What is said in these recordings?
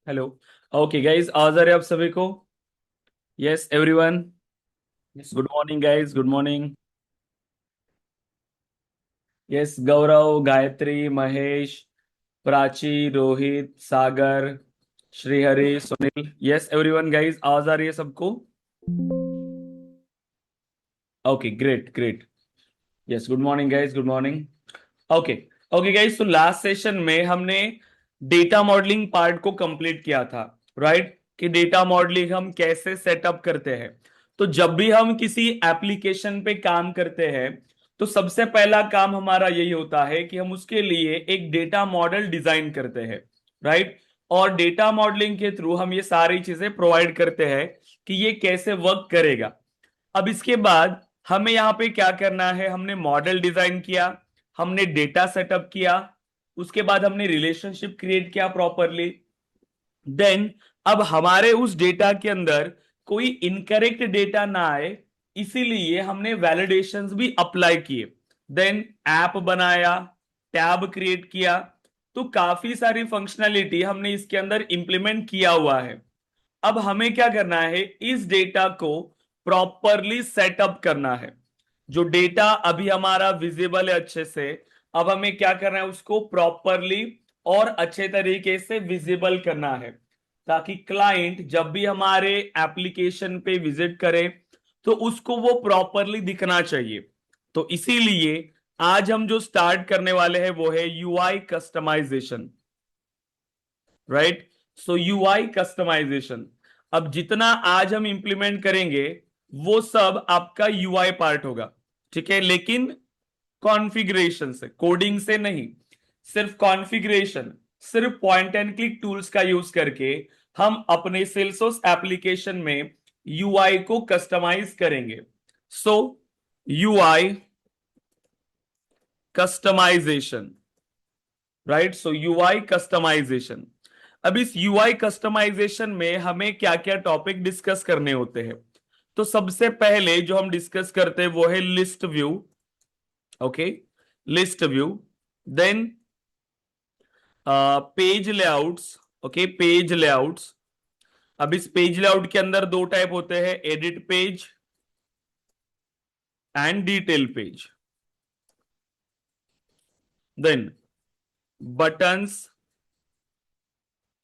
Hello. Okay guys, आवाज आ रही है आप सभी को? Yes everyone. Good morning guys, good morning. Yes, Gaurav, Gayatri, Mahesh, Prachi, Rohit, Sagar, Shrihari, Sunil. Yes everyone guys, आवाज आ रही है सबको? Okay, great great. Yes, good morning guys, good morning. Okay. Okay guys, तो लास्ट सेशन में हमने डेटा मॉडलिंग पार्ट को कंप्लीट किया था, राइट? कि डेटा मॉडलिंग हम कैसे सेटअप करते हैं। तो जब भी हम किसी एप्लीकेशन पे काम करते हैं तो सबसे पहला काम हमारा यही होता है कि हम उसके लिए एक डेटा मॉडल डिजाइन करते हैं, राइट? और डेटा मॉडलिंग के थ्रू हम ये सारी चीजें प्रोवाइड करते हैं कि ये कैसे वर्क करेगा। अब इसके बाद हमें यहाँ पे क्या करना है, हमने मॉडल डिजाइन किया, हमने डेटा सेटअप किया, उसके बाद हमने रिलेशनशिप क्रिएट किया प्रॉपरली। देन अब हमारे उस डेटा के अंदर कोई इनकरेक्ट डेटा ना आए, इसीलिए हमने वैलिडेशंस भी अप्लाई किए। देन ऐप बनाया, टैब क्रिएट किया। तो काफी सारी फंक्शनैलिटी हमने इसके अंदर इंप्लीमेंट किया हुआ है। अब हमें क्या करना है, इस डेटा को प्रॉपरली सेटअप करना है। जो डेटा अभी हमारा विजिबल है अच्छे से, अब हमें क्या करना है, उसको प्रॉपरली और अच्छे तरीके से विजिबल करना है, ताकि क्लाइंट जब भी हमारे एप्लीकेशन पे विजिट करे तो उसको वो प्रॉपरली दिखना चाहिए। तो इसीलिए आज हम जो स्टार्ट करने वाले हैं वो है यूआई कस्टमाइजेशन, राइट? सो यूआई कस्टमाइजेशन, अब जितना आज हम इंप्लीमेंट करेंगे वो सब आपका यूआई पार्ट होगा, ठीक है? लेकिन कॉन्फ़िगरेशन से, कोडिंग से नहीं। सिर्फ कॉन्फ़िगरेशन, सिर्फ पॉइंट एंड क्लिक टूल्स का यूज करके हम अपने सेल्सफोर्स एप्लीकेशन में यूआई को कस्टमाइज करेंगे। सो यूआई कस्टमाइजेशन, राइट? सो यूआई कस्टमाइजेशन। अब इस यूआई कस्टमाइजेशन में हमें क्या क्या टॉपिक डिस्कस करने होते हैं? तो सबसे पहले जो हम डिस्कस करते हैं वो है list view. Okay, list view. Then page layouts. Okay, page layouts. अब इस पेज लेआउट के अंदर दो टाइप होते हैं, edit page and detail page. Then buttons,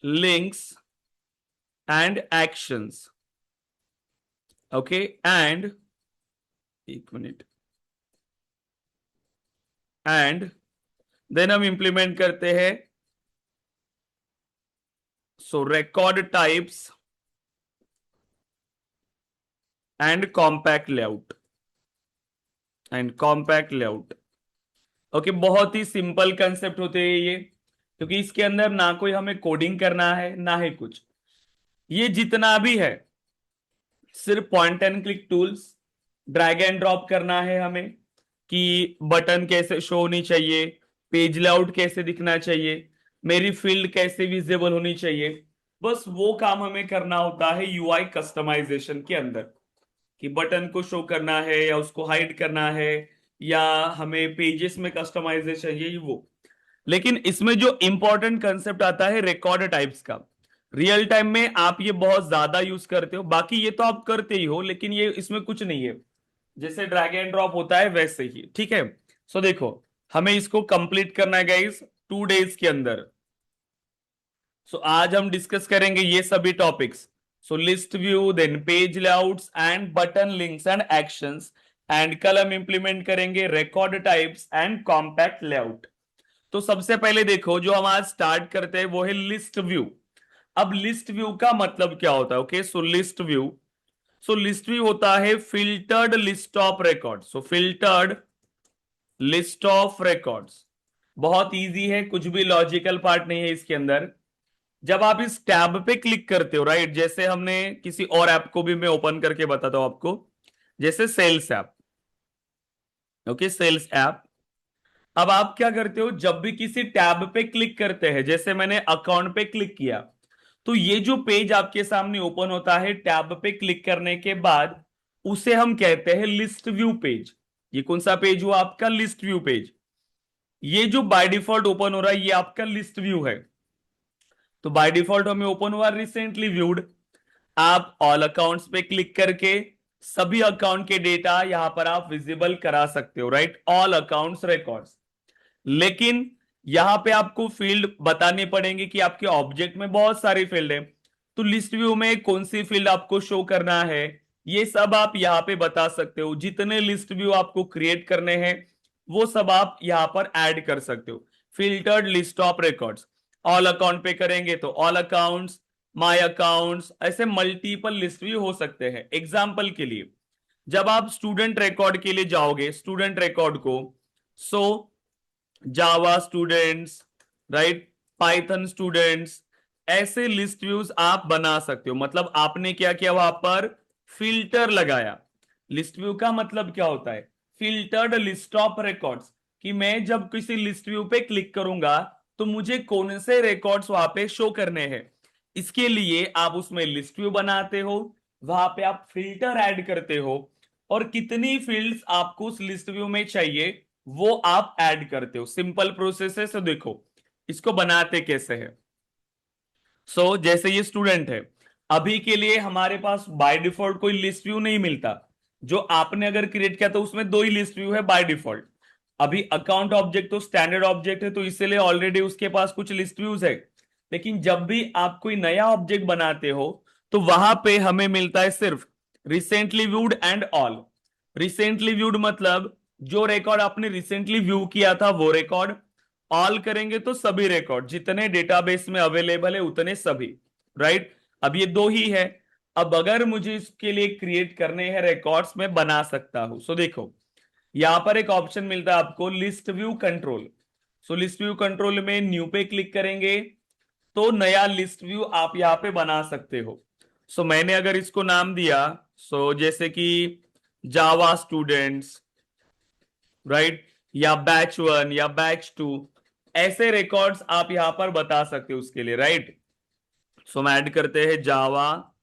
links and actions. Okay, and एक मिनट, एंड देन हम इंप्लीमेंट करते हैं so record types and compact layout, and compact layout. Okay, बहुत ही सिंपल कंसेप्ट होते हैं ये, क्योंकि इसके अंदर ना कोई हमें कोडिंग करना है ना है कुछ। ये जितना भी है सिर्फ point and click tools, drag and drop करना है हमें कि बटन कैसे शो होनी चाहिए, पेज लेआउट कैसे दिखना चाहिए, मेरी फील्ड कैसे विजिबल होनी चाहिए। बस वो काम हमें करना होता है यूआई कस्टमाइजेशन के अंदर, कि बटन को शो करना है या उसको हाइड करना है, या हमें पेजेस में कस्टमाइजेशन, यही वो। लेकिन इसमें जो इंपॉर्टेंट कंसेप्ट आता है रिकॉर्ड टाइप्स का, रियल टाइम में आप ये बहुत ज्यादा यूज करते हो। बाकी ये तो आप करते ही हो, लेकिन ये इसमें कुछ नहीं है, जैसे ड्रैग एंड ड्रॉप होता है वैसे ही, ठीक है? सो देखो, हमें इसको कंप्लीट करना है गाइस 2 डेज के अंदर। सो आज हम डिस्कस करेंगे ये सभी topics. So list view, then page layouts and button links and actions, and कल हम इंप्लीमेंट करेंगे record types and compact layout. तो सबसे पहले देखो, जो हम आज स्टार्ट करते हैं वो है लिस्ट व्यू। अब लिस्ट व्यू का मतलब क्या होता है? ओके, सो लिस्ट व्यू, सो लिस्ट व्यू होता है filtered list of record. So filtered list of records, बहुत इजी है, कुछ भी लॉजिकल पार्ट नहीं है इसके अंदर। जब आप इस टैब पे क्लिक करते हो, राइट, जैसे हमने किसी और ऐप को भी मैं ओपन करके बताता हूं आपको, जैसे sales app. Okay, sales app. अब आप क्या करते हो, जब भी किसी टैब पे क्लिक करते हैं, जैसे मैंने अकाउंट पे क्लिक किया, तो ये जो पेज आपके सामने ओपन होता है टैब पे क्लिक करने के बाद, उसे हम कहते हैं लिस्ट व्यू पेज। ये कौन सा पेज हुआ आपका? List view page. ये जो बाय डिफॉल्ट ओपन हो रहा है ये आपका लिस्ट व्यू है। तो बाय डिफॉल्ट हमें ओपन हुआ रिसेंटली व्यूड। आप ऑल अकाउंट्स पे क्लिक करके सभी अकाउंट के डेटा यहां पर आप विजिबल करा सकते हो, राइट, ऑल अकाउंट्स रिकॉर्ड्स। लेकिन यहां पे आपको फील्ड बताने पड़ेंगे कि आपके ऑब्जेक्ट में बहुत सारी फील्ड है, तो लिस्ट व्यू में कौन सी फील्ड आपको शो करना है ये सब आप यहां पे बता सकते हो। जितने लिस्ट व्यू आपको क्रिएट करने हैं वो सब आप यहां पर ऐड कर सकते हो। Filtered list of records, all account पे करेंगे तो ऑल अकाउंट्स, माय अकाउंट्स, ऐसे मल्टीपल लिस्ट व्यू हो सकते हैं। एग्जाम्पल के लिए जब आप स्टूडेंट रिकॉर्ड के लिए जाओगे, स्टूडेंट रिकॉर्ड को, सो जावा स्टूडेंट्स, राइट, पाइथन स्टूडेंट्स, ऐसे लिस्ट व्यूज आप बना सकते हो। मतलब आपने क्या किया, वहां पर फिल्टर लगाया। लिस्ट व्यू का मतलब क्या होता है, फिल्टर्ड लिस्ट ऑफ रिकॉर्ड्स, कि मैं जब किसी लिस्ट व्यू पे क्लिक करूंगा तो मुझे कौन से रिकॉर्ड्स वहां पे शो करने हैं। इसके लिए आप उसमें लिस्ट व्यू बनाते हो, वहां पे आप फिल्टर ऐड करते हो, और कितनी फील्ड्स आपको उस लिस्ट व्यू में चाहिए वो आप ऐड करते हो। सिंपल प्रोसेस है। सो देखो इसको बनाते कैसे है। सो जैसे ये स्टूडेंट है, अभी के लिए हमारे पास बाय डिफॉल्ट कोई लिस्ट व्यू नहीं मिलता। जो आपने अगर क्रिएट किया तो उसमें दो ही लिस्ट व्यू है बाय डिफॉल्ट। अभी अकाउंट ऑब्जेक्ट तो स्टैंडर्ड ऑब्जेक्ट है, तो इसलिए ऑलरेडी उसके पास कुछ लिस्ट व्यूज है। लेकिन जब भी आप कोई नया ऑब्जेक्ट बनाते हो तो वहां पे हमें मिलता है सिर्फ recently viewed and all. Recently viewed मतलब जो रिकॉर्ड आपने रिसेंटली व्यू किया था वो रिकॉर्ड। ऑल करेंगे तो सभी रिकॉर्ड जितने डेटाबेस में अवेलेबल है उतने सभी, राइट। अब ये दो ही है। अब अगर मुझे इसके लिए क्रिएट करने हैं रिकॉर्ड्स, में बना सकता हूं। सो देखो यहां पर एक ऑप्शन मिलता है आपको, लिस्ट व्यू कंट्रोल। सो लिस्ट व्यू कंट्रोल में न्यू पे क्लिक करेंगे तो नया लिस्ट व्यू आप यहां पे बना सकते हो। सो मैंने अगर इसको नाम दिया, सो जैसे कि जावा स्टूडेंट्स, राइट, या बैच 1 या बैच 2, ऐसे रिकॉर्ड्स आप यहां पर बता सकते हो उसके लिए, राइट। सो हम ऐड करते हैं जावा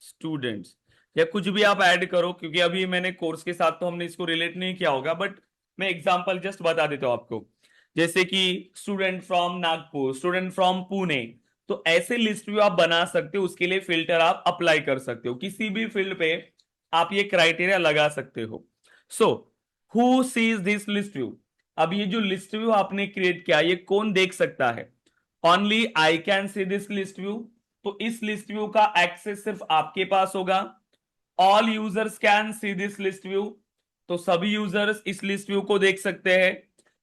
स्टूडेंट्स, या कुछ भी आप ऐड करो, क्योंकि अभी मैंने कोर्स के साथ तो हमने इसको रिलेट नहीं किया होगा, बट मैं एग्जांपल जस्ट बता देता हूं आपको। जैसे कि student from Nagpur, student from Pune, तो ऐसे लिस्ट व्यू आप बना सकते हो। उसके लिए फिल्टर आप अप्लाई कर सकते हो, किसी भी फील्ड पे आप ये क्राइटेरिया लगा सकते हो। So who seize this list view, अब ये जो लिस्ट व्यू आपने क्रिएट किया ये कौन देख सकता है, only I can see this list view. तो इस लिस्ट व्यू का एक्सेस सिर्फ आपके पास होगा। All users can see this list view, तो सभी यूजर्स इस लिस्ट व्यू को देख सकते हैं।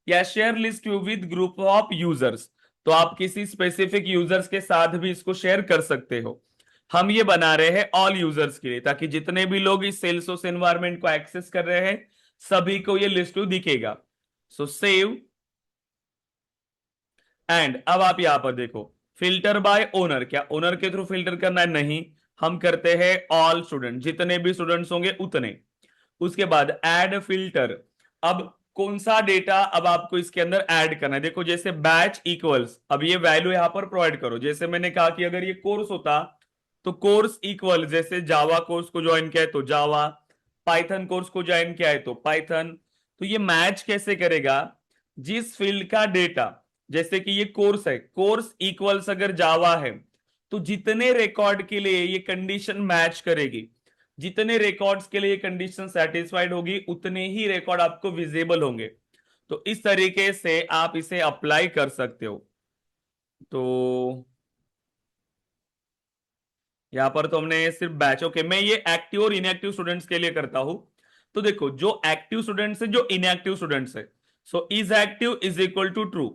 या share list view with group of users, तो आप किसी स्पेसिफिक यूजर्स के साथ भी इसको शेयर कर सकते हो। हम ये बना रहे हैं ऑल यूजर्स के लिए, ताकि जितने भी लोग इस सेल्सोस एनवायरनमेंट को एक्सेस कर रहे हैं सभी को ये लिस्ट व्यू दिखेगा। सो सेव, एंड अब आप यहां पर देखो फिल्टर बाय ओनर, क्या ओनर के थ्रू फिल्टर करना है, नहीं, हम करते हैं ऑल स्टूडेंट, जितने भी स्टूडेंट्स होंगे उतने। उसके बाद ऐड फिल्टर, अब कौन सा डेटा अब आपको इसके अंदर ऐड करना है। देखो जैसे बैच इक्वल्स, अब ये वैल्यू यहां पर प्रोवाइड करो। जैसे मैंने कहा कि अगर ये कोर्स होता तो कोर्स इक्वल, जैसे जावा कोर्स को ज्वाइन किया है तो जावा, पाइथन कोर्स को ज्वाइन किया है तो पाइथन। तो ये मैच कैसे करेगा, जिस फील्ड का डेटा, जैसे कि ये कोर्स है, कोर्स इक्वल्स अगर जावा है तो जितने रिकॉर्ड के लिए ये कंडीशन मैच करेगी, जितने रिकॉर्ड्स के लिए ये कंडीशन सेटिस्फाइड होगी उतने ही रिकॉर्ड आपको विजिबल होंगे। तो इस तरीके से आप इसे अप्लाई कर सकते हो। तो यहां पर तो हमने सिर्फ बैच, ओके, मैं ये एक्टिव और इनएक्टिव स्टूडेंट्स के लिए करता हूं। तो देखो जो एक्टिव स्टूडेंट्स है, जो इनएक्टिव स्टूडेंट्स है, so is active is equal to true.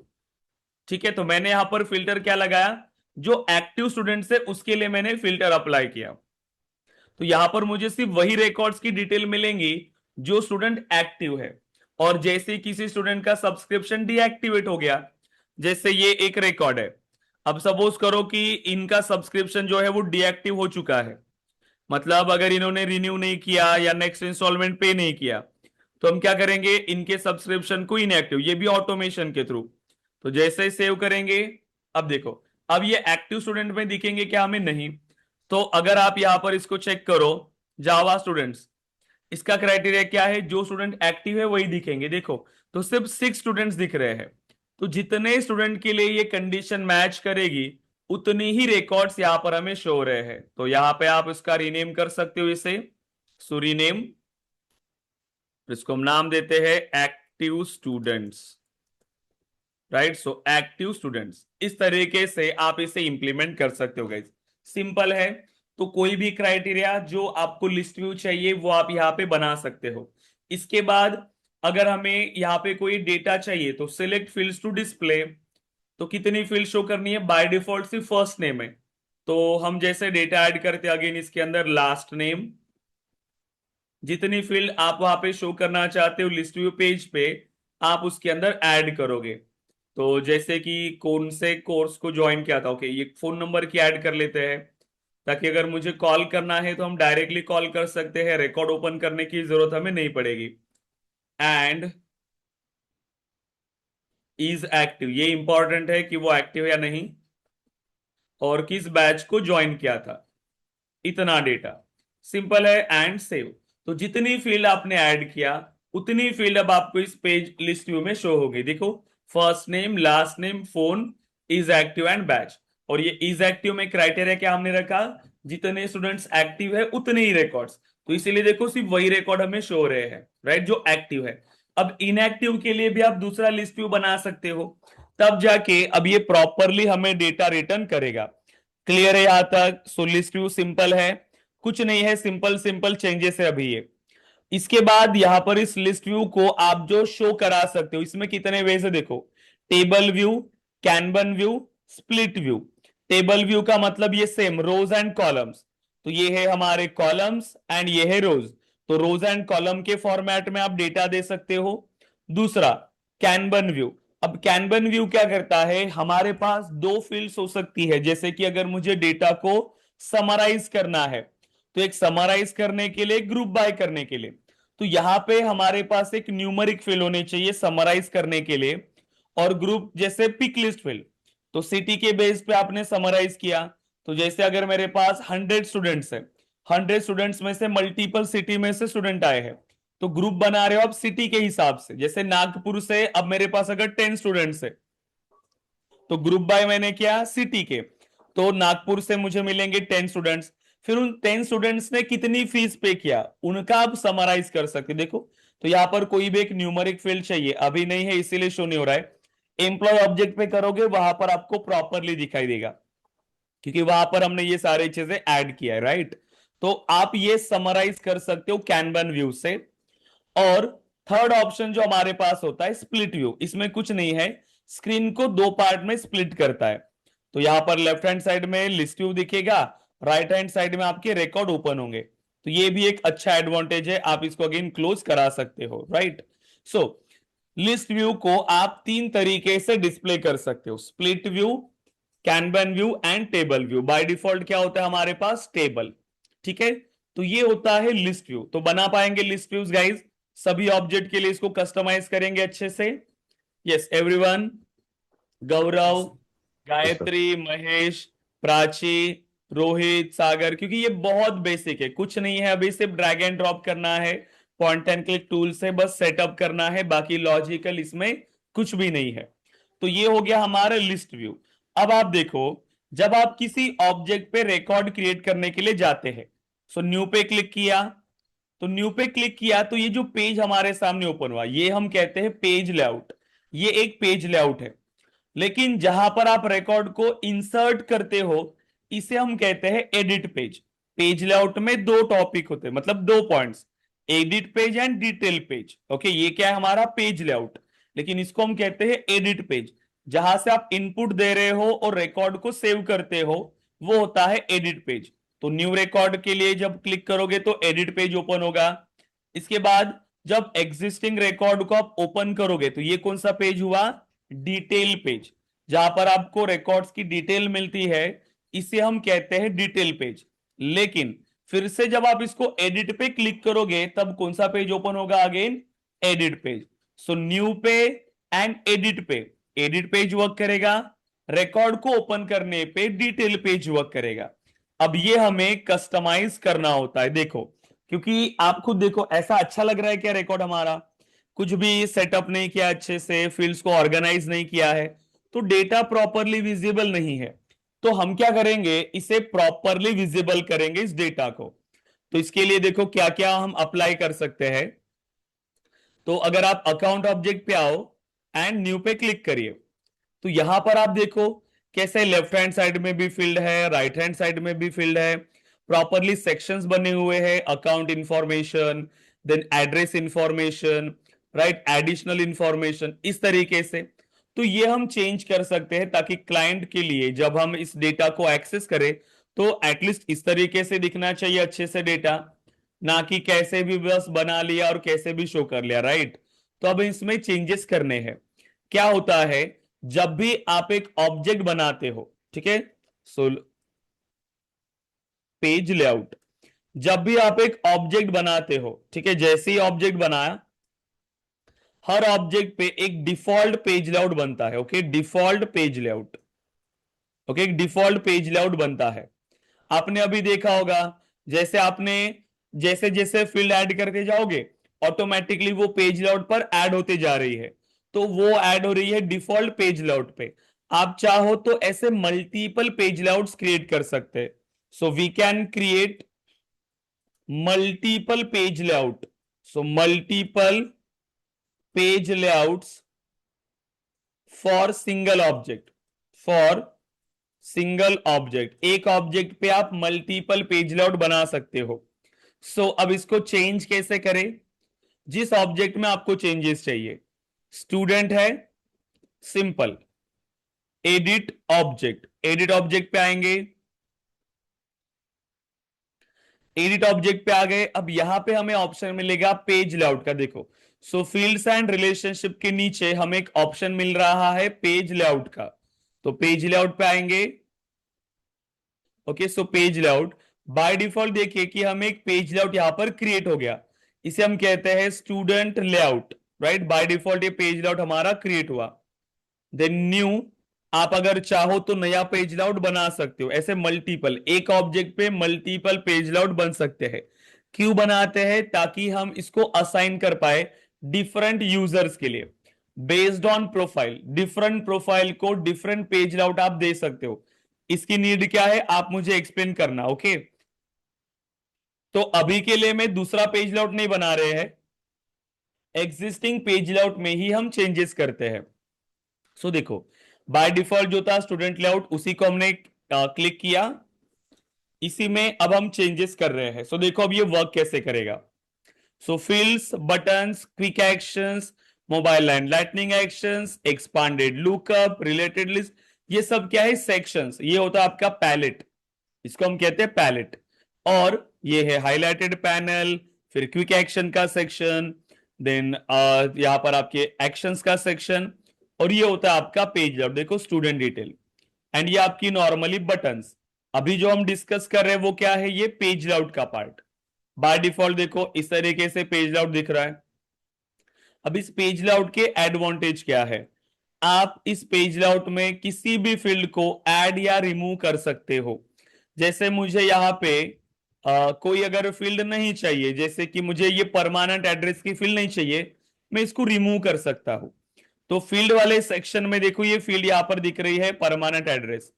ठीक है, तो मैंने यहां पर फिल्टर क्या लगाया, जो एक्टिव स्टूडेंट्स है उसके लिए मैंने फिल्टर अप्लाई किया। तो यहां पर मुझे सिर्फ वही रिकॉर्ड्स की डिटेल मिलेंगी जो स्टूडेंट एक्टिव है। और जैसे किसी स्टूडेंट का सब्सक्रिप्शन डीएक्टिवेट हो गया, जैसे ये एक रिकॉर्ड है, अब सपोज करो कि इनका सब्सक्रिप्शन जो है वो डीएक्टिव हो चुका है, मतलब अगर इन्होंने रिन्यू नहीं किया या नेक्स्ट इंस्टॉलमेंट पे नहीं किया, तो हम क्या करेंगे, इनके सब्सक्रिप्शन को इनएक्टिव, ये भी ऑटोमेशन के थ्रू। तो जैसे ही सेव करेंगे, अब देखो अब ये एक्टिव स्टूडेंट में दिखेंगे क्या, हमें नहीं। तो अगर आप यहां पर इसको चेक करो, जावा स्टूडेंट्स, इसका क्राइटेरिया क्या है, जो स्टूडेंट एक्टिव है वही दिखेंगे। देखो तो सिर्फ 6 स्टूडेंट्स दिख रहे हैं। तो जितने स्टूडेंट के लिए ये कंडीशन मैच करेगी उतनी ही रिकॉर्ड्स यहां पर हमें शो हो रहे हैं। तो यहां पे आप इसका रीनेम कर सकते हो, इसे सुरीनेम, इसको हम नाम देते हैं active students, right. So active students, इस तरीके से आप इसे इंप्लीमेंट कर सकते हो गाइस, सिंपल है। तो कोई भी क्राइटेरिया जो आपको लिस्ट व्यू चाहिए वो आप यहाँ पे बना सकते हो। इसके बाद अगर हमें यहाँ पे कोई डेटा चाहिए तो सिलेक्ट फील्ड्स टू डिस्प्ले, तो कितनी फील्ड शो करनी है, बाय डिफॉल्ट सिर्फ फर्स्ट नेम है। तो हम जैसे डेटा ऐड करते हैं अगेन इसके अंदर लास्ट नेम, जितनी फील्ड आप वहां पे शो करना चाहते हो लिस्ट व्यू पेज पे आप उसके अंदर ऐड करोगे। तो जैसे कि कौन से कोर्स को ज्वाइन किया था, ओके, ये फोन नंबर की ऐड कर लेते हैं, ताकि अगर मुझे कॉल करना है तो हम डायरेक्टली कॉल कर सकते हैं, रिकॉर्ड ओपन करने की जरूरत हमें नहीं पड़ेगी। एंड इज एक्टिव, ये इंपॉर्टेंट है कि वो एक्टिव या नहीं, और किस बैच को ज्वाइन किया था, इतना डेटा, सिंपल है। एंड सेव, तो जितनी फील्ड आपने ऐड किया उतनी फील्ड अब आपको इस पेज लिस्ट व्यू में शो होगी। देखो, first name, last name, phone, is active and batch. और ये इज एक्टिव में क्राइटेरिया क्या हमने रखा, जितने स्टूडेंट्स एक्टिव है उतने ही रिकॉर्ड्स, तो इसीलिए देखो सिर्फ वही रिकॉर्ड हमें शो हो रहे हैं, राइट, जो एक्टिव है। अब इनएक्टिव के लिए भी आप दूसरा लिस्ट व्यू बना सकते हो, तब जाके अब ये प्रॉपरली हमें डेटा रिटर्न करेगा। क्लियर है यहां तक? सो लिस्ट व्यू सिंपल है, कुछ नहीं है, सिंपल सिंपल चेंजेस है अभी ये। इसके बाद यहां पर इस लिस्ट व्यू को आप जो शो करा सकते हो, इसमें कितने वेज है देखो, table view, kanban view, split view. Table view का मतलब ये सेम रोज एंड कॉलम्स, तो ये है हमारे कॉलम्स एंड ये है रोज, तो रोज एंड कॉलम के फॉर्मेट में आप डेटा दे सकते हो। दूसरा कैनबन व्यू, अब कैनबन व्यू क्या करता है, हमारे पास दो फील्ड्स हो सकती है, जैसे कि अगर मुझे डेटा को समराइज करना है, तो एक समराइज करने के लिए, ग्रुप बाय करने के लिए, तो यहां पे हमारे पास एक न्यूमेरिक फील्ड होनी चाहिए समराइज करने के लिए, और ग्रुप जैसे पिक लिस्ट फील्ड, तो सिटी के बेस पे आपने समराइज किया, तो जैसे अगर मेरे पास 100 स्टूडेंट्स है, 100 स्टूडेंट्स में से मल्टीपल सिटी में से स्टूडेंट आए हैं, तो ग्रुप बना रहे हो आप सिटी के हिसाब से, जैसे नागपुर से अब मेरे पास अगर 10 स्टूडेंट्स है तो ग्रुप बाय मैंने किया सिटी के, तो नागपुर से मुझे मिलेंगे 10 स्टूडेंट्स। फिर उन 10 स्टूडेंट्स ने कितनी फीस पे किया उनका आप समराइज कर सकते, देखो। तो यहां पर कोई भी एक न्यूमेरिक फील्ड चाहिए, अभी नहीं है इसीलिए शो नहीं हो रहा है, एम्प्लॉय ऑब्जेक्ट पे करोगे वहां पर आपको प्रॉपरली दिखाई देगा, क्योंकि वहां पर हमने ये सारी चीजें ऐड किया है, राइट। तो आप ये समराइज कर सकते हो कैनबन व्यू से। और थर्ड ऑप्शन जो हमारे पास होता है स्प्लिट व्यू, इसमें कुछ नहीं है, स्क्रीन को दो पार्ट में स्प्लिट करता है। तो यहां पर लेफ्ट हैंड साइड में लिस्ट व्यू दिखेगा, राइट हैंड साइड में आपके रिकॉर्ड ओपन होंगे, तो ये भी एक अच्छा एडवांटेज है, आप इसको अगेन क्लोज करा सकते हो, राइट। सो लिस्ट व्यू को आप तीन तरीके से डिस्प्ले कर सकते हो, split view, kanban view and table view. By default क्या होता है हमारे पास, टेबल, ठीक है। तो ये होता है लिस्ट व्यू। तो बना पाएंगे लिस्ट व्यूज गाइज, सभी ऑब्जेक्ट के लिए इसको कस्टमाइज करेंगे अच्छे से। Yes everyone, Gaurav, yes yes sir. Gayatri, Mahesh, Prachi, Rohit, Sagar, क्योंकि ये बहुत बेसिक है, कुछ नहीं है, अभी सिर्फ ड्रैग एंड ड्रॉप करना है, पॉइंट एंड क्लिक टूल से बस सेटअप करना है, बाकी लॉजिकल इसमें कुछ भी नहीं है। तो ये हो गया हमारा लिस्ट व्यू। अब आप देखो, जब आप किसी ऑब्जेक्ट पे रिकॉर्ड क्रिएट करने के लिए जाते हैं, सो न्यू पे क्लिक किया, तो न्यू पे क्लिक किया तो ये जो पेज हमारे सामने ओपन हुआ ये हम कहते हैं पेज लेआउट, ये एक पेज लेआउट है। लेकिन जहां पर आप रिकॉर्ड को इंसर्ट करते हो इसे हम कहते हैं एडिट पेज। पेज लेआउट में दो टॉपिक होते हैं, मतलब दो points, edit page and detail page. Okay, ये क्या है हमारा पेज लेआउट, लेकिन इसको हम कहते हैं एडिट पेज। जहां से आप इनपुट दे रहे हो और रिकॉर्ड को सेव करते हो वो होता है एडिट पेज। तो न्यू रिकॉर्ड के लिए जब क्लिक करोगे तो एडिट पेज ओपन होगा। इसके बाद जब एग्जिस्टिंग रिकॉर्ड को आप ओपन करोगे तो ये कौन सा पेज हुआ, डिटेल पेज, जहां पर आपको रिकॉर्ड्स की डिटेल मिलती है, इसे हम कहते हैं डिटेल पेज। लेकिन फिर से जब आप इसको एडिट पे क्लिक करोगे तब कौन सा पेज ओपन होगा, again edit page. So new पे एंड एडिट पे, एडिट पेज वर्क करेगा, रिकॉर्ड को ओपन करने पे डिटेल पेज वर्क करेगा। अब ये हमें कस्टमाइज करना होता है, देखो, क्योंकि आप खुद देखो ऐसा अच्छा लग रहा है क्या, रिकॉर्ड हमारा कुछ भी सेटअप नहीं किया अच्छे से, फील्ड्स को ऑर्गेनाइज नहीं किया है, तो डेटा प्रॉपरली विजिबल नहीं है। तो हम क्या करेंगे, इसे प्रॉपरली विजिबल करेंगे इस डेटा को। तो इसके लिए देखो क्या क्या हम अप्लाई कर सकते हैं। तो अगर आप अकाउंट ऑब्जेक्ट पे आओ एंड न्यू पे क्लिक करिए, तो यहां पर आप देखो कैसे लेफ्ट हैंड साइड में भी फील्ड है, राइट हैंड साइड में भी फील्ड है, प्रॉपरली सेक्शंस बने हुए हैं, account information, then address information, right, additional information, इस तरीके से। तो ये हम चेंज कर सकते हैं ताकि क्लाइंट के लिए जब हम इस डेटा को एक्सेस करें तो एटलीस्ट इस तरीके से दिखना चाहिए अच्छे से डेटा, ना कि कैसे भी बस बना लिया और कैसे भी शो कर लिया, राइट। तो अब इसमें चेंजेस करने हैं। क्या होता है, जब भी आप एक ऑब्जेक्ट बनाते हो, ठीक है, सो पेज लेआउट, जब भी आप एक ऑब्जेक्ट बनाते हो, ठीक है, जैसे ही ऑब्जेक्ट बनाया, हर ऑब्जेक्ट पे एक डिफॉल्ट पेज लेआउट बनता है। Okay, default page layout, okay, एक डिफॉल्ट पेज लेआउट बनता है। आपने अभी देखा होगा, जैसे आपने जैसे जैसे फील्ड ऐड करते जाओगे ऑटोमेटिकली वो पेज लेआउट पर ऐड होते जा रही है, तो वो ऐड हो रही है डिफॉल्ट पेज लेआउट पे। आप चाहो तो ऐसे मल्टीपल पेज लेआउट्स क्रिएट कर सकते हैं। So we can create multiple page layout, so multiple page layouts for single object, for single object, एक ऑब्जेक्ट पे आप मल्टीपल पेज लेआउट बना सकते हो। सो अब इसको चेंज कैसे करें, जिस ऑब्जेक्ट में आपको चेंजेस चाहिए, स्टूडेंट है, simple, edit object, edit object पे आएंगे, एडिट ऑब्जेक्ट पे आ गए। अब यहां पे हमें ऑप्शन मिलेगा पेज लेआउट का, देखो, सो फील्ड्स एंड रिलेशनशिप के नीचे हमें एक ऑप्शन मिल रहा है पेज लेआउट का, तो पेज लेआउट पे आएंगे। Okay, so page layout, by default देखिए कि हमें एक पेज लेआउट यहां पर क्रिएट हो गया, इसे हम कहते हैं student layout, right. By default ये पेज लेआउट हमारा क्रिएट हुआ। देन न्यू, आप अगर चाहो तो नया पेज लेआउट बना सकते हो, ऐसे मल्टीपल, एक ऑब्जेक्ट पे मल्टीपल पेज लेआउट बन सकते हैं। क्यों बनाते हैं, ताकि हम इसको असाइन कर पाए डिफरेंट यूजर्स के लिए, based on profile, different profile को डिफरेंट पेज लेआउट आप दे सकते हो। इसकी नीड क्या है, आप मुझे एक्सप्लेन करना, ओके। तो अभी के लिए मैं दूसरा पेज लेआउट नहीं बना रहे हैं, एग्जिस्टिंग पेज लेआउट में ही हम चेंजेस करते हैं। सो देखो, बाय डिफॉल्ट जो था स्टूडेंट लेआउट, उसी को हमने क्लिक किया, इसी में अब हम चेंजेस कर रहे हैं। सो देखो अब ये वर्क कैसे करेगा। So fields, buttons, quick actions, mobile line lightning actions, expanded lookup, related list, ये सब क्या है, सेक्शंस। ये होता है आपका पैलेट, इसको हम कहते हैं पैलेट। और ये है हाईलाइटेड पैनल, फिर क्विक एक्शन का सेक्शन, देन यहां पर आपके एक्शंस का सेक्शन, और ये होता है आपका पेज लेआउट, देखो स्टूडेंट डिटेल। एंड ये आपकी नॉर्मली बटन्स। अभी जो हम डिस्कस कर रहे हैं वो क्या है, ये पेज लेआउट का पार्ट। बाय डिफॉल्ट देखो इस तरीके से पेज लेआउट दिख रहा है। अब इस पेज लेआउट के एडवांटेज क्या है, आप इस पेज लेआउट में किसी भी फील्ड को ऐड या रिमूव कर सकते हो। जैसे मुझे यहाँ पे कोई अगर फील्ड नहीं चाहिए, जैसे कि मुझे ये परमानेंट एड्रेस की फील्ड नहीं चाहिए, मैं इसको रिमूव कर सकता हूं। तो फील्ड वाले सेक्शन में देखो ये फील्ड यहां पर दिख रही है, परमानेंट एड्रेस।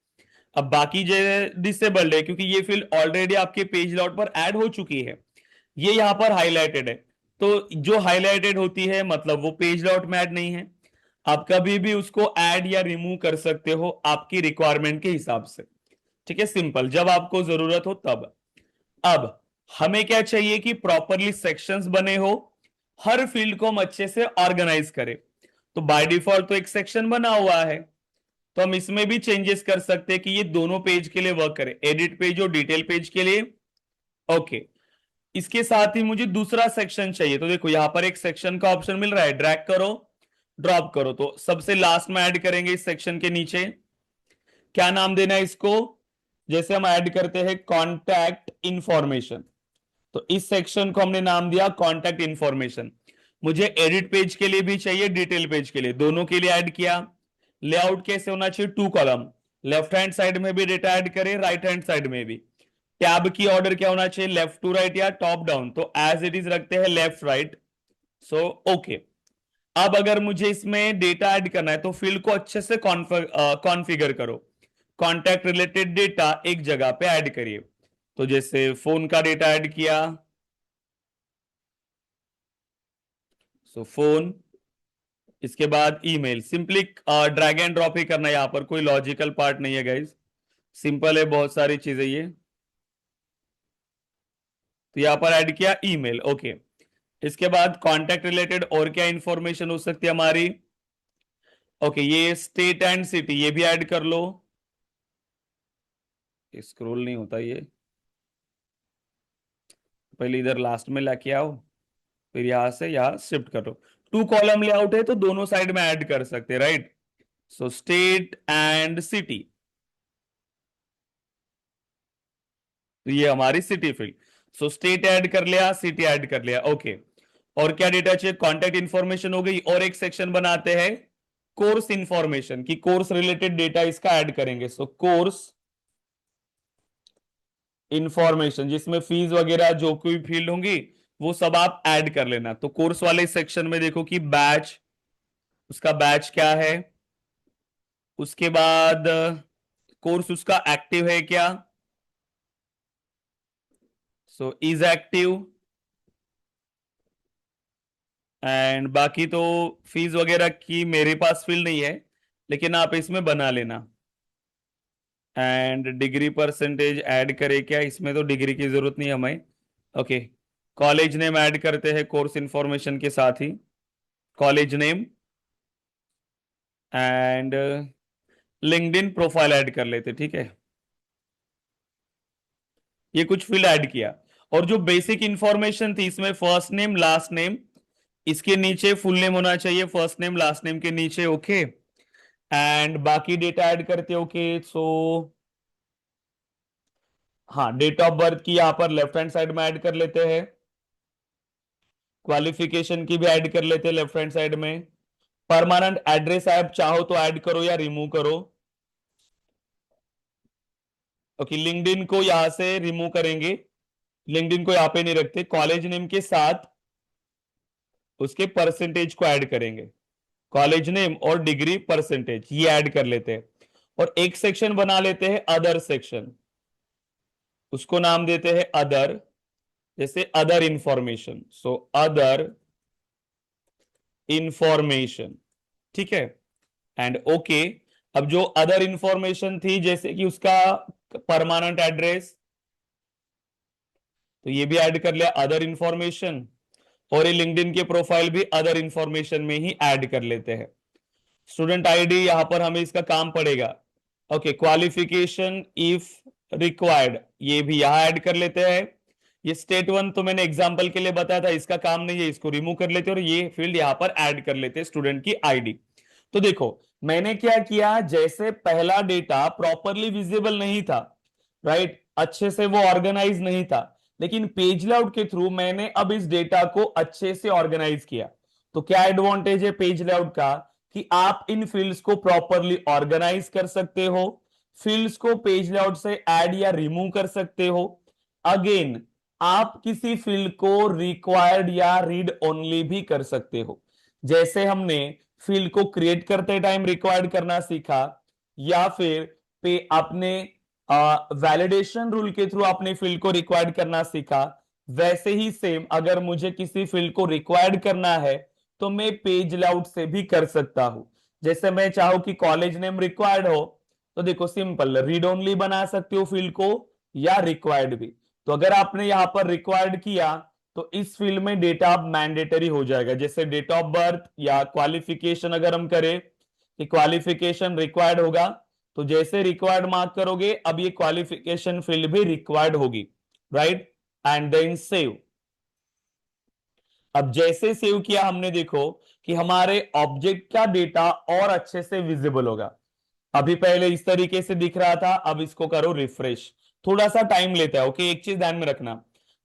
अब बाकी जो डिसेबल्ड है क्योंकि ये फील्ड ऑलरेडी आपके पेज लेआउट पर ऐड हो चुकी है, ये यहां पर हाईलाइटेड है। तो जो हाईलाइटेड होती है मतलब वो पेज लेआउट में ऐड नहीं है। आप कभी भी उसको ऐड या रिमूव कर सकते हो आपकी रिक्वायरमेंट के हिसाब से, ठीक है, सिंपल, जब आपको जरूरत हो तब। अब हमें क्या चाहिए कि प्रॉपरली सेक्शंस बने हो, हर फील्ड को हम अच्छे से ऑर्गेनाइज करें। तो बाय डिफॉल्ट तो एक सेक्शन बना हुआ है, तो हम इसमें भी चेंजेस कर सकते हैं कि ये दोनों पेज के लिए वर्क करे, एडिट पेज और डिटेल पेज के लिए। ओके, इसके साथ ही मुझे दूसरा सेक्शन चाहिए, तो देखो यहां पर एक सेक्शन का ऑप्शन मिल रहा है, ड्रैग करो, ड्रॉप करो, तो सबसे लास्ट में ऐड करेंगे इस सेक्शन के नीचे। क्या नाम देना है इसको, जैसे हम ऐड करते हैं कॉन्टैक्ट इंफॉर्मेशन, तो इस सेक्शन को हमने नाम दिया कॉन्टैक्ट इंफॉर्मेशन। मुझे एडिट पेज के लिए भी चाहिए, डिटेल पेज के लिए, दोनों के लिए ऐड किया। लेआउट कैसे होना चाहिए, 2 कॉलम, लेफ्ट हैंड साइड में भी डेटा ऐड करें, राइट हैंड साइड में भी। टैब की ऑर्डर क्या होना चाहिए, लेफ्ट टू राइट या टॉप डाउन, तो एज इट इज रखते हैं लेफ्ट राइट। सो ओके, अब अगर मुझे इसमें डेटा ऐड करना है तो फील्ड को अच्छे से कॉन्फ़िगर करो। कॉन्टैक्ट रिलेटेड डेटा एक जगह पे ऐड करिए। तो जैसे फोन का डेटा ऐड किया, सो फोन, इसके बाद email. Simply drag and drop ही करना है, यहां पर कोई लॉजिकल पार्ट नहीं है गाइज, सिंपल है बहुत सारी चीजें ये। तो यहां पर ऐड किया ईमेल, ओके। इसके बाद कॉन्टैक्ट रिलेटेड और क्या इंफॉर्मेशन हो सकती है हमारी, ओके, ये स्टेट एंड सिटी ये भी ऐड कर लो। स्क्रॉल नहीं होता ये, पहले इधर लास्ट में लाके आओ, फिर यहां से यहां शिफ्ट करो। टू कॉलम लेआउट है तो दोनों साइड में ऐड कर सकते हैं, right. So state and city, तो ये हमारी सिटी फील्ड। सो स्टेट ऐड कर लिया, सिटी ऐड कर लिया, ओके। और क्या डेटा चाहिए, कॉन्टैक्ट इंफॉर्मेशन हो गई, और एक सेक्शन बनाते हैं कोर्स इंफॉर्मेशन की, कोर्स रिलेटेड डेटा इसका ऐड करेंगे। सो कोर्स इंफॉर्मेशन, जिसमें फीस वगैरह जो कोई फील्ड होंगी वो सब आप ऐड कर लेना। तो कोर्स वाले सेक्शन में देखो कि बैच, उसका बैच क्या है, उसके बाद कोर्स उसका एक्टिव है क्या, सो इज एक्टिव। एंड बाकी तो फीस वगैरह की मेरे पास फील्ड नहीं है, लेकिन आप इसमें बना लेना। एंड डिग्री परसेंटेज ऐड करे क्या, इसमें तो डिग्री की जरूरत नहीं हमें, ओके। कॉलेज नेम ऐड करते हैं कोर्स इंफॉर्मेशन के साथ ही, college name. And LinkedIn profile add कर लेते, ठीक है। ये कुछ फील्ड ऐड किया, और जो बेसिक इंफॉर्मेशन थी इसमें फर्स्ट नेम लास्ट नेम, इसके नीचे फुल नेम होना चाहिए फर्स्ट नेम लास्ट नेम के नीचे, ओके। एंड बाकी डेटा ऐड करते, ओके। सो हाँ, डेट ऑफ बर्थ की यहां पर लेफ्ट हैंड साइड में ऐड कर लेते हैं, क्वालिफिकेशन की भी ऐड कर लेते हैं लेफ्ट हैंड साइड में। परमानेंट एड्रेस आप चाहो तो ऐड करो या रिमूव करो, ओके। लिंक्डइन को यहां से रिमूव करेंगे, लिंक्डइन को यहां पे नहीं रखते, कॉलेज नेम के साथ उसके परसेंटेज को ऐड करेंगे, कॉलेज नेम और डिग्री परसेंटेज ये ऐड कर लेते हैं। और एक सेक्शन बना लेते हैं अदर सेक्शन, उसको नाम देते हैं अदर, जैसे other information, so other information, ठीक है। And okay. अब जो अदर इंफॉर्मेशन थी जैसे कि उसका परमानेंट एड्रेस, तो ये भी ऐड कर लिया अदर इंफॉर्मेशन। और ये लिंक्डइन के प्रोफाइल भी अदर इंफॉर्मेशन में ही ऐड कर लेते हैं। स्टूडेंट आईडी यहां पर हमें इसका काम पड़ेगा, ओके। क्वालिफिकेशन इफ रिक्वायर्ड ये भी यहां ऐड कर लेते हैं। ये स्टेट वन तो मैंने एग्जांपल के लिए बताया था, इसका काम नहीं है, इसको रिमूव कर लेते हैं, और ये फील्ड यहां पर ऐड कर लेते हैं स्टूडेंट की आईडी। तो देखो मैंने क्या किया, जैसे पहला डेटा प्रॉपरली विजिबल नहीं था, राइट, अच्छे से वो ऑर्गेनाइज नहीं था, लेकिन पेज लेआउट के थ्रू मैंने अब इस डेटा को अच्छे से ऑर्गेनाइज किया। तो क्या एडवांटेज है पेज लेआउट का, कि आप इन फील्ड्स को प्रॉपरली ऑर्गेनाइज कर सकते हो, फील्ड्स को पेज लेआउट से ऐड या रिमूव कर सकते हो। अगेन आप किसी फील्ड को रिक्वायर्ड या रीड ओनली भी कर सकते हो, जैसे हमने फील्ड को क्रिएट करते टाइम रिक्वायर्ड करना सीखा, या फिर पे अपने वैलिडेशन रूल के थ्रू अपने फील्ड को रिक्वायर्ड करना सीखा, वैसे ही सेम अगर मुझे किसी फील्ड को रिक्वायर्ड करना है तो मैं पेज लेआउट से भी कर सकता हूं। जैसे मैं चाहूं कि कॉलेज नेम रिक्वायर्ड हो, तो देखो सिंपल रीड ओनली बना सकते हो फील्ड को, या रिक्वायर्ड भी। तो अगर आपने यहां पर रिक्वायर्ड किया तो इस फील्ड में डेटा अब मैंडेटरी हो जाएगा, जैसे डेट ऑफ बर्थ या क्वालिफिकेशन अगर हम करें कि क्वालिफिकेशन रिक्वायर्ड होगा, तो जैसे रिक्वायर्ड मार्क करोगे अब ये क्वालिफिकेशन फील्ड भी रिक्वायर्ड होगी, राइट। And then save. अब जैसे सेव किया हमने, देखो कि हमारे ऑब्जेक्ट का डेटा और अच्छे से विजिबल होगा। अभी पहले इस तरीके से दिख रहा था, अब इसको करो रिफ्रेश, थोड़ा सा टाइम लेता है, ओके। एक चीज ध्यान में रखना,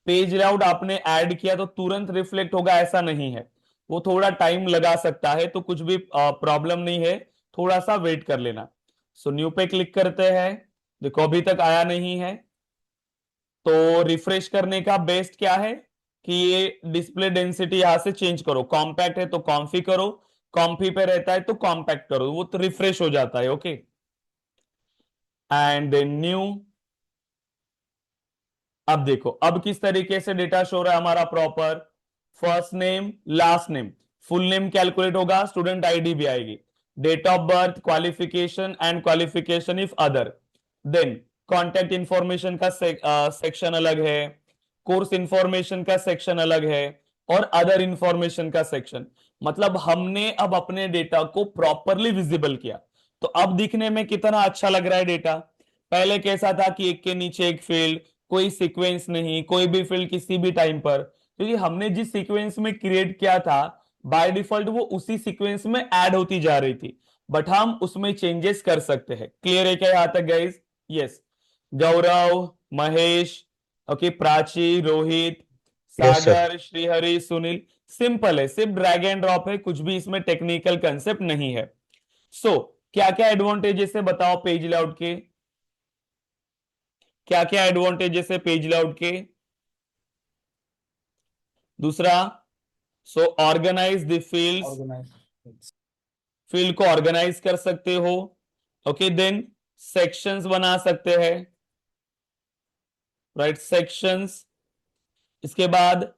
पेज लेआउट आपने ऐड किया तो तुरंत रिफ्लेक्ट होगा ऐसा नहीं है, वो थोड़ा टाइम लगा सकता है, तो कुछ भी प्रॉब्लम नहीं है, थोड़ा सा वेट कर लेना। सो न्यू पे क्लिक करते हैं, देखो अभी तक आया नहीं है, तो रिफ्रेश करने का बेस्ट क्या है कि ये डिस्प्ले डेंसिटी यहां से चेंज करो, कॉम्पैक्ट है तो कॉम्फी करो, कॉम्फी पे रहता है तो कॉम्पैक्ट करो, वो तो रिफ्रेश हो जाता है, ओके। And then new. अब देखो अब किस तरीके से डेटा शो रहा है हमारा proper. First name last name, full name calculate होगा, स्टूडेंट आईडी भी आएगी, date of birth, qualification and qualification if other. Then contact information का सेक्शन अलग है, कोर्स इंफॉर्मेशन का सेक्शन अलग है, और अदर इंफॉर्मेशन का सेक्शन। मतलब हमने अब अपने डेटा को प्रॉपरली विजिबल किया। तो अब दिखने में कितना अच्छा लग रहा है डेटा। पहले कैसा था कि एक के नीचे एक फील्ड, कोई सीक्वेंस नहीं, कोई भी फील्ड किसी भी टाइम पर, क्योंकि हमने जिस सीक्वेंस में क्रिएट किया था बाय डिफॉल्ट वो उसी सीक्वेंस में ऐड होती जा रही थी, बट हम उसमें चेंजेस कर सकते हैं। क्लियर है क्या यहां तक guys? Yes. Gaurav, Mahesh, okay, Prachi, Rohit, yes sir. Sagar, Shrihari, Sunil, simple है, सिर्फ ड्रैग एंड ड्रॉप है, कुछ भी इसमें टेक्निकल कंसेप्ट नहीं है। सो क्या क्या एडवांटेजेस है बताओ पेज लेआउट के, क्या क्या एडवांटेजेस है पेज लेआउट के? दूसरा, so organise the fields, field को ऑर्गेनाइज कर सकते हो। ओके, देन सेक्शंस बना सकते हैं, राइट, सेक्शंस। इसके बाद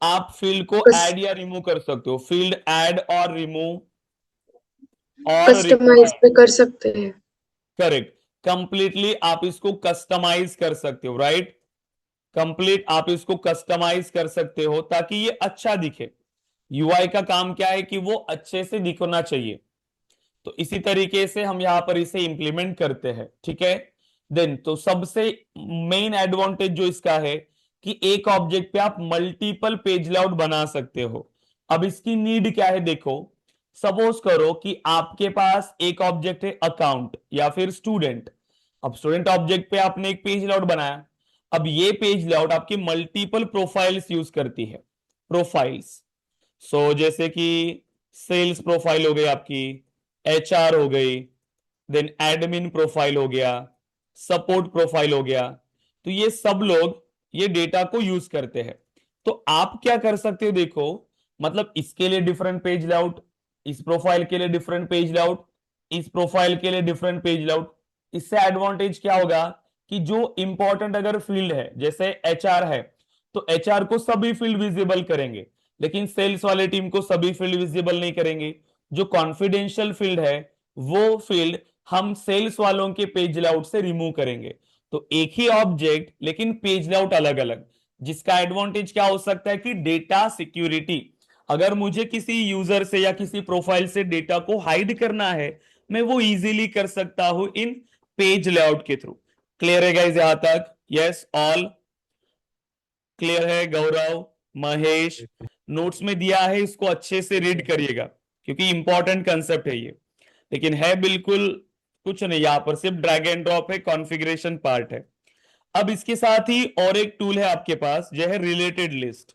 आप फील्ड को ऐड या रिमूव कर सकते हो, फील्ड ऐड और रिमूव और कस्टमाइज भी कर सकते हैं। करेक्ट, कंप्लीटली आप इसको कस्टमाइज कर सकते हो, राइट, कंप्लीट आप इसको कस्टमाइज कर सकते हो ताकि ये अच्छा दिखे। यूआई का काम क्या है कि वो अच्छे से दिखना चाहिए, तो इसी तरीके से हम यहां पर इसे इंप्लीमेंट करते हैं, ठीक है। देन तो सबसे मेन एडवांटेज जो इसका है कि एक ऑब्जेक्ट पे आप मल्टीपल पेज लेआउट बना सकते हो। अब इसकी नीड क्या है देखो, सपोज करो कि आपके पास एक ऑब्जेक्ट है अकाउंट या फिर स्टूडेंट। अब स्टूडेंट ऑब्जेक्ट पे आपने एक पेज लेआउट बनाया, अब ये पेज लेआउट आपकी मल्टीपल प्रोफाइल्स यूज करती है, प्रोफाइल्स। सो जैसे कि सेल्स प्रोफाइल हो गई आपकी, एचआर हो गई, देन एडमिन प्रोफाइल हो गया, सपोर्ट प्रोफाइल हो गया। तो ये सब लोग ये डेटा को यूज करते हैं। तो आप क्या कर सकते हो देखो, मतलब इसके लिए डिफरेंट पेज लेआउट, इस प्रोफाइल के लिए डिफरेंट पेज लेआउट, इस प्रोफाइल के लिए डिफरेंट पेज लेआउट। इससे एडवांटेज क्या होगा कि जो इंपॉर्टेंट अगर फील्ड है जैसे एचआर है, तो एचआर को सभी फील्ड विजिबल करेंगे, लेकिन सेल्स वाले टीम को सभी फील्ड विजिबल नहीं करेंगे। जो कॉन्फिडेंशियल फील्ड है वो फील्ड हम सेल्स वालों के पेज लेआउट से रिमूव करेंगे। तो एक ही ऑब्जेक्ट लेकिन पेज लेआउट अलग अलग, जिसका एडवांटेज क्या हो सकता है कि डेटा सिक्योरिटी। अगर मुझे किसी यूजर से या किसी प्रोफाइल से डेटा को हाइड करना है, मैं वो इजीली कर सकता हूं इन पेज लेआउट के थ्रू। क्लियर है गाइस यहां तक? यस, ऑल क्लियर है? गौरव, महेश, नोट्स में दिया है, इसको अच्छे से रीड करिएगा क्योंकि इंपॉर्टेंट कंसेप्ट है ये, लेकिन है बिल्कुल कुछ नहीं, यहां पर सिर्फ ड्रैग एंड ड्रॉप है, कॉन्फ़िगरेशन पार्ट है। अब इसके साथ ही और एक टूल है आपके पास जो है रिलेटेड लिस्ट।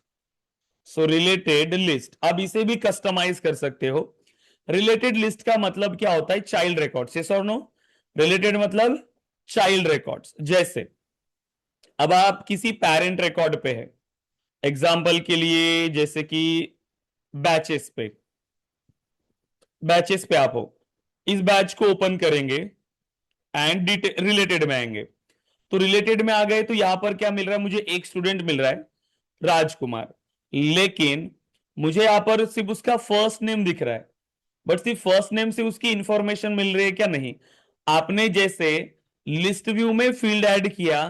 सो रिलेटेड लिस्ट, अब इसे भी कस्टमाइज कर सकते हो। रिलेटेड लिस्ट का मतलब क्या होता है? चाइल्ड रिकॉर्ड्स, यस और नो? रिलेटेड मतलब चाइल्ड रिकॉर्ड्स। जैसे अब आप किसी पेरेंट रिकॉर्ड पे है, एग्जाम्पल के लिए जैसे कि बैचेस पे, बैचेस पे आप हो, इस बैच को ओपन करेंगे एंड रिलेटेड में आएंगे। तो रिलेटेड में आ गए तो यहां पर क्या मिल रहा है? मुझे एक स्टूडेंट मिल रहा है राजकुमार, लेकिन मुझे यहां पर सिर्फ उसका फर्स्ट नेम दिख रहा है, बट सिर्फ फर्स्ट नेम से उसकी इंफॉर्मेशन मिल रही है क्या? नहीं। आपने जैसे लिस्ट व्यू में फील्ड ऐड किया,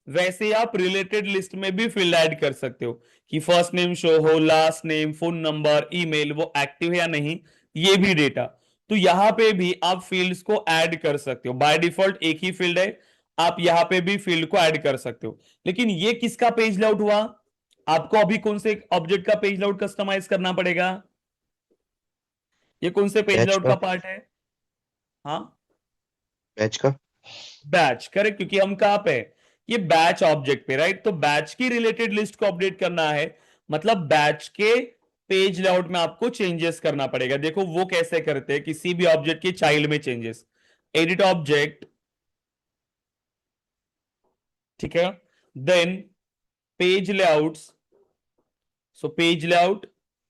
वैसे ही आप रिलेटेड लिस्ट में भी फील्ड ऐड कर सकते हो कि फर्स्ट नेम शो हो, last name, phone number, email, वो एक्टिव है या नहीं, ये भी डेटा। तो यहां पे भी आप फील्ड्स को ऐड कर सकते हो, बाय डिफॉल्ट एक ही फील्ड है, आप यहां पे भी फील्ड को ऐड कर सकते हो। लेकिन ये किसका पेज लेआउट हुआ? आपको अभी कौन से ऑब्जेक्ट का पेज लेआउट कस्टमाइज करना पड़ेगा? ये कौन से पेज बैच लेआउट का। का पार्ट है? हाँ, बैच का। बैच, करेक्ट, क्योंकि हम कहां पे हैं? ये बैच ऑब्जेक्ट पे, राइट। तो बैच की रिलेटेड लिस्ट को अपडेट करना है, मतलब बैच के पेज लेआउट में आपको चेंजेस करना पड़ेगा। देखो वो कैसे करते हैं, किसी भी ऑब्जेक्ट के चाइल्ड में चेंजेस, एडिट ऑब्जेक्ट, ठीक है, then page layouts. So page layout,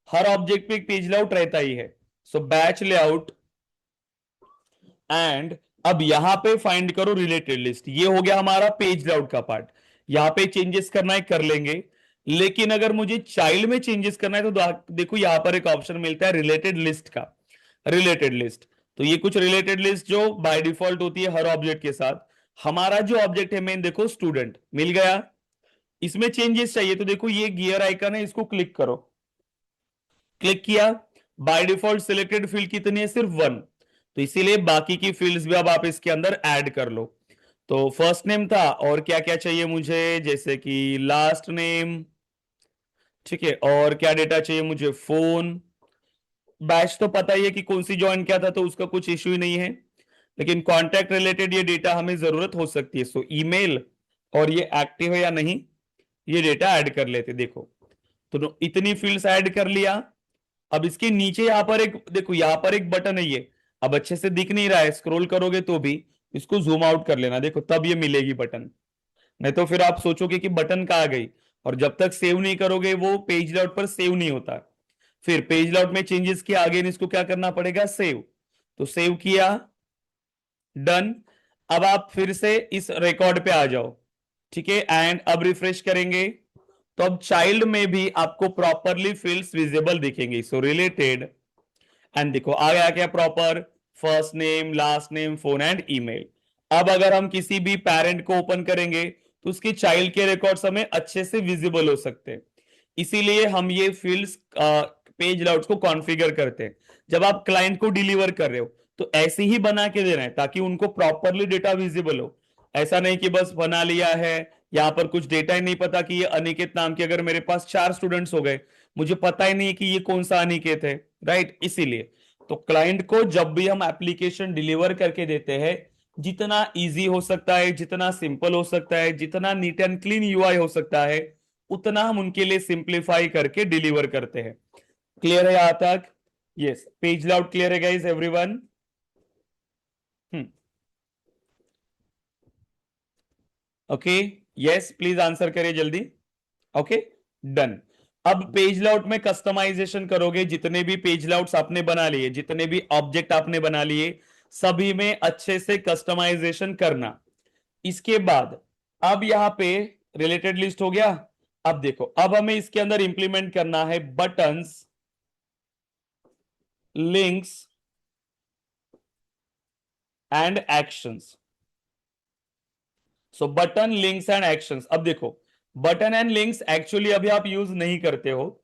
हर ऑब्जेक्ट पे एक पेज लेआउट रहता ही है। सो बैच लेआउट एंड अब यहां पे फाइंड करो रिलेटेड लिस्ट। ये हो गया हमारा पेज लेआउट का पार्ट। यहां पे चेंजेस करना है कर लेंगे, लेकिन अगर मुझे चाइल्ड में चेंजेस करना है तो देखो यहां पर एक ऑप्शन मिलता है रिलेटेड लिस्ट का। रिलेटेड लिस्ट, तो ये कुछ रिलेटेड लिस्ट जो बाय डिफॉल्ट होती है हर ऑब्जेक्ट के साथ। हमारा जो ऑब्जेक्ट है मेन देखो स्टूडेंट मिल गया। इसमें चेंजेस चाहिए तो देखो ये गियर आइकन है, इसको क्लिक करो। क्लिक किया, बाय डिफॉल्ट सिलेक्टेड फील्ड कितनी है, सिर्फ 1। तो इसीलिए बाकी की फील्ड्स भी अब आप इसके अंदर ऐड कर लो। तो फर्स्ट नेम था, और क्या क्या चाहिए मुझे, जैसे कि लास्ट नेम, ठीक है, और क्या डेटा चाहिए मुझे, फोन। बैच तो पता ही है कि कौन सी ज्वाइन किया था, तो उसका कुछ इश्यू ही नहीं है, लेकिन कॉन्टैक्ट रिलेटेड ये डेटा हमें जरूरत हो सकती है। सो ईमेल और ये एक्टिव है या नहीं, ये डेटा ऐड कर लेते। देखो तो इतनी फील्ड्स ऐड कर लिया। अब इसके नीचे यहां पर एक देखो, यहां पर एक बटन है, ये अब अच्छे से दिख नहीं रहा है, स्क्रॉल करोगे तो भी इसको जूम आउट कर लेना, देखो तब ये मिलेगी बटन। नहीं तो फिर आप सोचोगे कि बटन कहाँ गई, और जब तक सेव नहीं करोगे वो पेज लेआउट पर सेव नहीं होता। फिर पेज लेआउट में चेंजेस किया, आगे इसको क्या करना पड़ेगा, सेव। तो सेव किया, डन। अब आप फिर से इस रिकॉर्ड पे आ जाओ, ठीक है, एंड अब रिफ्रेश करेंगे तो अब चाइल्ड में भी आपको प्रॉपरली फील्ड्स विजिबल दिखेंगे। सो रिलेटेड, एंड देखो आ गया क्या proper, first name, last name, phone and email. अब अगर हम किसी भी पेरेंट को ओपन करेंगे तो उसके चाइल्ड के रिकॉर्ड्स हमें अच्छे से विजिबल हो सकते हैं। इसीलिए हम ये फील्ड्स पेज लेआउट्स को कॉन्फ़िगर करते हैं। जब आप क्लाइंट को डिलीवर कर रहे हो तो ऐसे ही बना के देना है ताकि उनको प्रॉपरली डेटा विजिबल हो। ऐसा नहीं कि बस बना लिया है, यहां पर कुछ डेटा ही नहीं पता कि ये अनिकेत नाम के अगर मेरे पास 4 स्टूडेंट्स हो गए, मुझे पता ही नहीं कि ये कौन सा अनिकेत है, राइट। इसीलिए तो क्लाइंट को जब भी हम एप्लीकेशन डिलीवर करके देते हैं, जितना इजी हो सकता है, जितना सिंपल हो सकता है, जितना नीट एंड क्लीन यूआई हो सकता है, उतना हम उनके लिए सिंप्लीफाई करके डिलीवर करते हैं। क्लियर है यहां तक? यस, पेज लेआउट क्लियर है guys everyone? Okay, yes please answer करिए जल्दी। Okay, done. अब पेज लेआउट में कस्टमाइजेशन करोगे, जितने भी पेज लेआउट्स आपने बना लिए, जितने भी ऑब्जेक्ट आपने बना लिए, सभी में अच्छे से कस्टमाइजेशन करना। इसके बाद अब यहां पे रिलेटेड लिस्ट हो गया। अब देखो, अब हमें इसके अंदर इंप्लीमेंट करना है buttons, links and actions. So button, links and actions. अब देखो, बटन एंड लिंक्स एक्चुअली अभी आप यूज नहीं करते हो,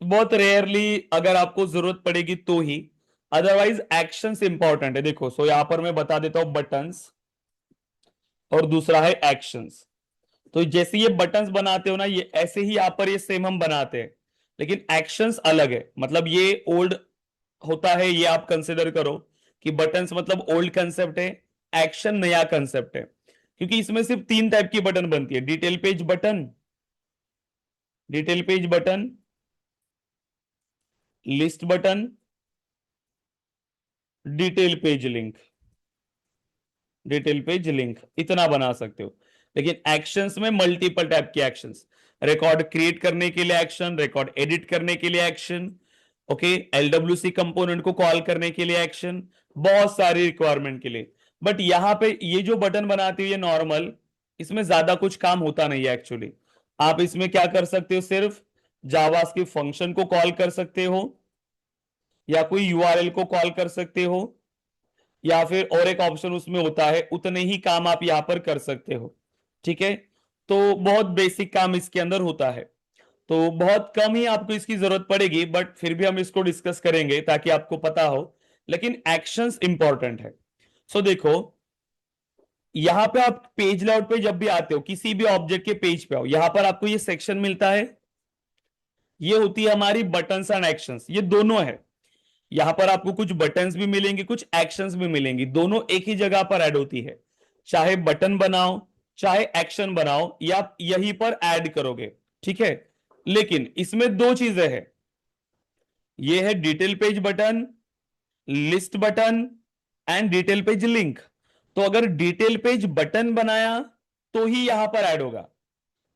बहुत रेयरली अगर आपको जरूरत पड़ेगी तो ही, अदरवाइज एक्शंस इंपॉर्टेंट है। देखो सो यहां पर मैं बता देता हूं बटन्स और दूसरा है एक्शंस। तो जैसे ये बटन्स बनाते हो ना, ये ऐसे ही यहां पर ये सेम हम बनाते हैं, लेकिन एक्शंस अलग है। मतलब ये ओल्ड होता है, ये आप कंसिडर करो कि बटन्स मतलब ओल्ड कंसेप्ट है, एक्शन नया कंसेप्ट है। क्योंकि इसमें सिर्फ 3 टाइप की बटन बनती है, detail page button, detail page button, list button, detail page link. Detail page link इतना बना सकते हो, लेकिन एक्शंस में मल्टीपल टाइप के एक्शंस, रिकॉर्ड क्रिएट करने के लिए एक्शन, रिकॉर्ड एडिट करने के लिए एक्शन, ओके, एलडब्ल्यूसी कंपोनेंट को कॉल करने के लिए एक्शन, बहुत सारी रिक्वायरमेंट के लिए। बट यहां पे ये जो बटन बनाते हो ये नॉर्मल, इसमें ज्यादा कुछ काम होता नहीं है एक्चुअली। आप इसमें क्या कर सकते हो, सिर्फ जावास्क्रिप्ट फंक्शन को कॉल कर सकते हो, या कोई यूआरएल को कॉल कर सकते हो, या फिर और एक ऑप्शन उसमें होता है, उतने ही काम आप यहां पर कर सकते हो, ठीक है। तो बहुत बेसिक काम इसके अंदर होता है, तो बहुत कम ही आपको इसकी जरूरत पड़ेगी, बट फिर भी हम इसको डिस्कस करेंगे ताकि आपको पता हो, लेकिन एक्शंस इंपॉर्टेंट है। सो देखो, यहां पे आप पेज लेआउट पे जब भी आते हो, किसी भी ऑब्जेक्ट के पेज पे आओ, यहां पर आपको ये सेक्शन मिलता है, ये होती है हमारी बटन्स एंड एक्शंस, ये दोनों है। यहां पर आपको कुछ बटन्स भी मिलेंगे, कुछ एक्शंस भी मिलेंगी, दोनों एक ही जगह पर ऐड होती है। चाहे बटन बनाओ, चाहे एक्शन बनाओ, या आप यहीं पर ऐड करोगे, ठीक है। लेकिन इसमें 2 चीजें हैं, ये है detail page button, list button and detail page link. तो अगर डिटेल पेज बटन बनाया तो ही यहां पर ऐड होगा,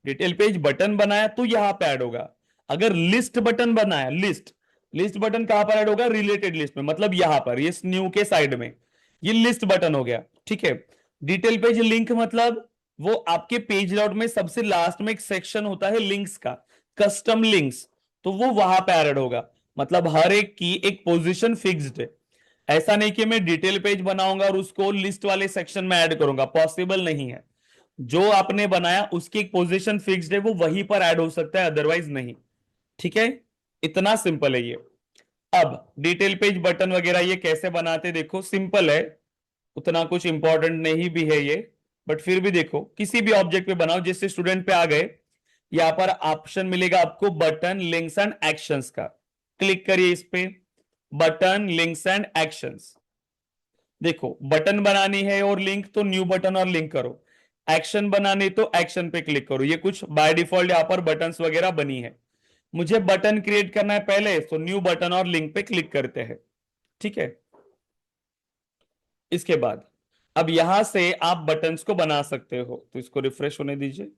डिटेल पेज बटन बनाया तो यहां पे ऐड होगा। अगर लिस्ट बटन बनाया, लिस्ट लिस्ट बटन कहां पर ऐड होगा, रिलेटेड लिस्ट में, मतलब यहां पर, ये न्यू के साइड में। ये लिस्ट बटन हो गया, ठीक है। डिटेल पेज लिंक मतलब वो आपके पेज लेआउट में सबसे लास्ट में एक सेक्शन होता है लिंक्स का, कस्टम लिंक्स, तो वो वहां पे ऐड होगा। मतलब हर एक की एक पोजीशन फिक्स्ड है। ऐसा नहीं कि मैं डिटेल पेज बनाऊंगा और उसको लिस्ट वाले सेक्शन में ऐड करूंगा, पॉसिबल नहीं है। जो आपने बनाया उसकी एक पोजीशन फिक्स्ड है, वो वहीं पर ऐड हो सकता है, अदरवाइज नहीं। ठीक है, इतना सिंपल है ये। अब डिटेल पेज बटन वगैरह ये कैसे बनाते, देखो सिंपल है, उतना कुछ इंपॉर्टेंट नहीं भी है ये, बट फिर भी देखो किसी भी ऑब्जेक्ट पे बनाओ। जैसे स्टूडेंट पे आ गए, यहां पर ऑप्शन मिलेगा आपको बटन लिंक्स एंड एक्शंस का, क्लिक करिए इस पे, बटन लिंक्स एंड एक्शंस। देखो बटन बनानी है और लिंक तो न्यू बटन और लिंक करो, एक्शन बनाने तो एक्शन पे क्लिक करो। ये कुछ बाय डिफॉल्ट यहां पर बटन्स वगैरह बनी है। मुझे बटन क्रिएट करना है पहले, तो न्यू बटन और लिंक पे क्लिक करते हैं, ठीक है। इसके बाद अब यहां से आप बटन्स को बना सकते हो, तो इसको रिफ्रेश होने दीजिए।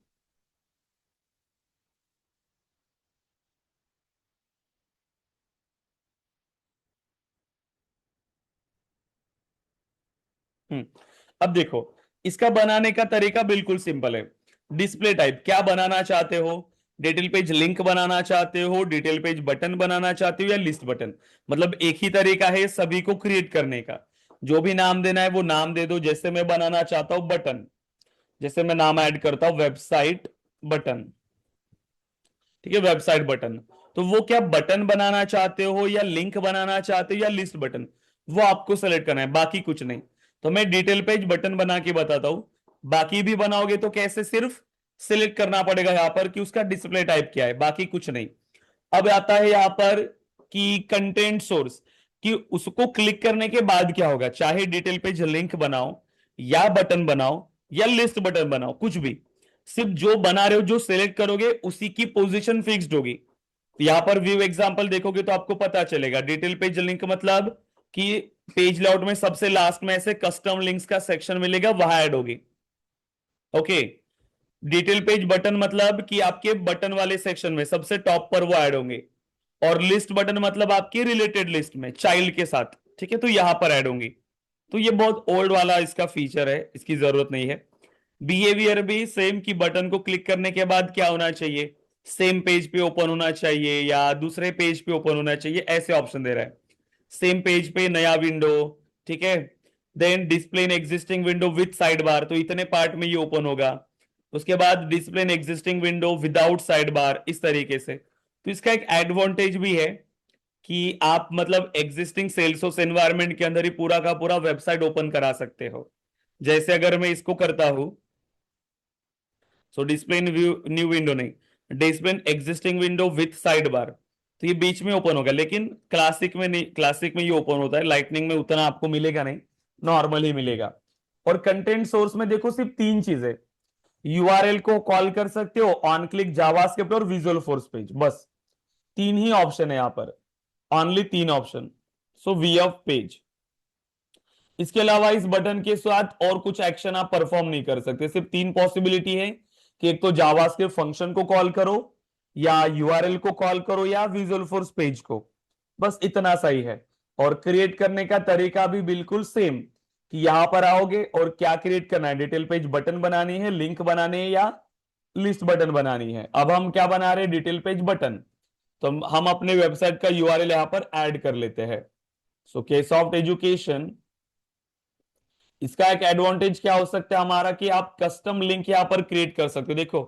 अब देखो इसका बनाने का तरीका बिल्कुल सिंपल है। डिस्प्ले टाइप क्या बनाना चाहते हो, डिटेल पेज लिंक बनाना चाहते हो, डिटेल पेज बटन बनाना चाहते हो, या लिस्ट बटन। मतलब एक ही तरीका है सभी को क्रिएट करने का। जो भी नाम देना है वो नाम दे दो। जैसे मैं बनाना चाहता हूं बटन, जैसे मैं नाम ऐड करता हूं वेबसाइट बटन, ठीक है, वेबसाइट बटन। तो वो क्या बटन बनाना चाहते हो या लिंक बनाना चाहते हो या लिस्ट बटन, वो आपको सेलेक्ट करना है, बाकी कुछ नहीं। तो मैं डिटेल पेज बटन बना के बताता हूं। बाकी भी बनाओगे तो कैसे, सिर्फ सिलेक्ट करना पड़ेगा यहां पर कि उसका डिस्प्ले टाइप क्या है, बाकी कुछ नहीं। अब आता है यहां पर कि कंटेंट सोर्स, कि उसको क्लिक करने के बाद क्या होगा, चाहे डिटेल पेज लिंक बनाओ या बटन बनाओ या लिस्ट बटन बनाओ, कुछ भी, सिर्फ जो बना रहे हो जो सिलेक्ट करोगे उसी की पोजीशन फिक्स्ड होगी। तो यहां पर व्यू एग्जांपल देखोगे तो आपको पता चलेगा। डिटेल पेज लिंक मतलब कि पेज लेआउट में सबसे लास्ट में ऐसे कस्टम लिंक्स का सेक्शन मिलेगा, वहां ऐड होगी। ओके, डिटेल पेज बटन मतलब कि आपके बटन वाले सेक्शन में सबसे टॉप पर वो ऐड होंगे। और लिस्ट बटन मतलब आपकी रिलेटेड लिस्ट में चाइल्ड के साथ, ठीक है, तो यहां पर ऐड होंगी। तो ये बहुत ओल्ड वाला इसका फीचर है, इसकी जरूरत नहीं है। बिहेवियर भी सेम, कि बटन को क्लिक करने के बाद क्या होना चाहिए, सेम पेज पे ओपन होना चाहिए या दूसरे पेज पे ओपन होना चाहिए, ऐसे ऑप्शन दे रहा है। सेम पेज पे नया विंडो, ठीक है। Then display in existing window with side bar, तो इतने पार्ट में ये ओपन होगा। उसके बाद display in existing window without side bar, इस तरीके से। तो इसका एक एडवांटेज भी है कि आप मतलब एग्जिस्टिंग सेल्सोर्स एनवायरनमेंट के अंदर ही पूरा का पूरा वेबसाइट ओपन करा सकते हो। जैसे अगर मैं इसको करता हूं, so display in new window नहीं, display in existing window with side bar, तो ये बीच में ओपन होगा। लेकिन क्लासिक में नहीं, क्लासिक में ये ओपन होता है, लाइटनिंग में उतना आपको मिलेगा नहीं, नॉर्मल ही मिलेगा। और कंटेंट सोर्स में देखो सिर्फ तीन चीजें, यूआरएल को कॉल कर सकते हो, ऑन क्लिक जावास्क्रिप्ट और विजुअल फोर्स पेज, बस तीन ही ऑप्शन है यहां पर, ओनली तीन option. So we off page. इसके अलावा इस बटन के साथ और कुछ एक्शन आप परफॉर्म नहीं कर सकते। सिर्फ तीन पॉसिबिलिटी है कि एक तो जावास्क्रिप्ट फंक्शन को कॉल करो, या यूआरएल को कॉल करो, या विजुअल फोर्स पेज को, बस इतना सही है। और क्रिएट करने का तरीका भी बिल्कुल सेम, कि यहां पर आओगे और क्या क्रिएट करना है, डिटेल पेज बटन बनानी है, लिंक बनानी है, या लिस्ट बटन बनानी है। अब हम क्या बना रहे हैं, डिटेल पेज बटन, तो हम अपने वेबसाइट का यूआरएल यहां पर ऐड कर लेते हैं। सो केसॉफ्ट एजुकेशन, इसका एक एडवांटेज क्या हो सकता है हमारा, कि आप कस्टम लिंक यहां पर क्रिएट कर सकते हो। देखो,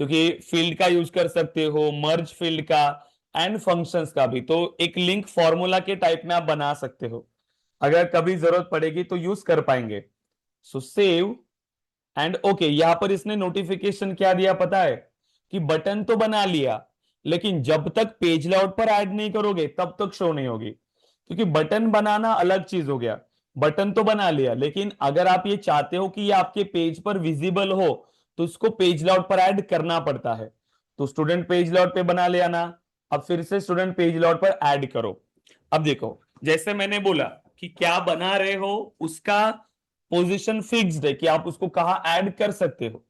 क्योंकि फील्ड का यूज कर सकते हो, मर्ज फील्ड का एंड फंक्शंस का भी, तो एक लिंक फॉर्मूला के टाइप में आप बना सकते हो। अगर कभी जरूरत पड़ेगी तो यूज कर पाएंगे। सो सेव एंड ओके। यहां पर इसने नोटिफिकेशन क्या दिया पता है, कि बटन तो बना लिया, लेकिन जब तक पेज लेआउट पर ऐड नहीं करोगे तब तक शो नहीं होगी। क्योंकि बटन बनाना अलग चीज हो गया, बटन तो बना लिया, लेकिन अगर आप ये चाहते हो कि ये आपके पेज पर विजिबल हो, तो इसको पेज लेआउट पर ऐड करना पड़ता है। तो स्टूडेंट पेज लेआउट पे बना लिया ना, अब फिर से स्टूडेंट पेज लेआउट पर ऐड करो। अब देखो, जैसे मैंने बोला कि क्या बना रहे हो उसका पोजीशन फिक्स्ड है, कि आप उसको कहां ऐड कर सकते हो।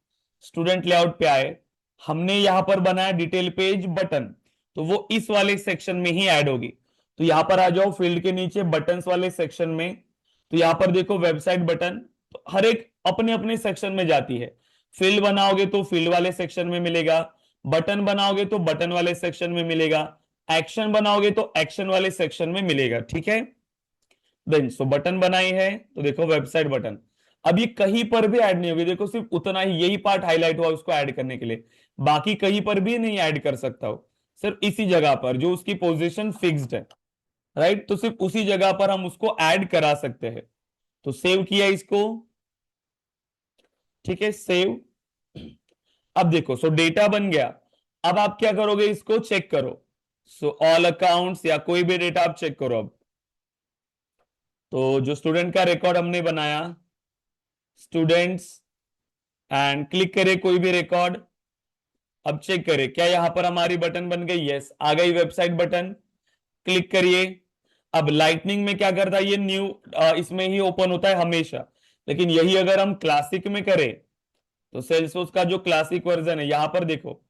स्टूडेंट लेआउट पे आए, हमने यहां पर बनाया डिटेल पेज बटन, तो वो इस वाले सेक्शन में ही ऐड होगी। तो यहां पर आ जाओ, फील्ड के नीचे बटन्स वाले सेक्शन में, तो यहां पर देखो वेबसाइट बटन, तो हर एक अपने अपने सेक्शन में जाती है। फील्ड बनाओगे तो फील्ड वाले सेक्शन में मिलेगा, बटन बनाओगे तो बटन वाले सेक्शन में मिलेगा, एक्शन बनाओगे तो एक्शन वाले सेक्शन में मिलेगा। ठीक है, देन सो बटन बनाई है तो देखो वेबसाइट बटन। अब ये कहीं पर भी ऐड नहीं होगी, देखो सिर्फ उतना ही, यही पार्ट हाईलाइट हुआ उसको ऐड करने के लिए, बाकी कहीं पर भी नहीं ऐड कर सकता हो, सिर्फ इसी जगह पर जो उसकी पोजीशन फिक्स्ड है, राइट, तो सिर्फ उसी जगह पर हम उसको ऐड करा सकते हैं। तो सेव किया इसको, ठीक है, सेव। अब देखो सो डेटा बन गया। अब आप क्या करोगे, इसको चेक करो। सो ऑल अकाउंट्स या कोई भी डेटा आप चेक करो। अब तो जो स्टूडेंट का रिकॉर्ड हमने बनाया, स्टूडेंट्स, एंड क्लिक करें कोई भी रिकॉर्ड। अब चेक करें क्या यहां पर हमारी बटन बन गई, यस आ गई वेबसाइट बटन। क्लिक करिए। अब लाइटनिंग में क्या करता है, ये न्यू इसमें ही ओपन होता है हमेशा, लेकिन यही अगर हम क्लासिक में करें तो सेल्सफोर्स का जो क्लासिक वर्जन है, यहां पर देखो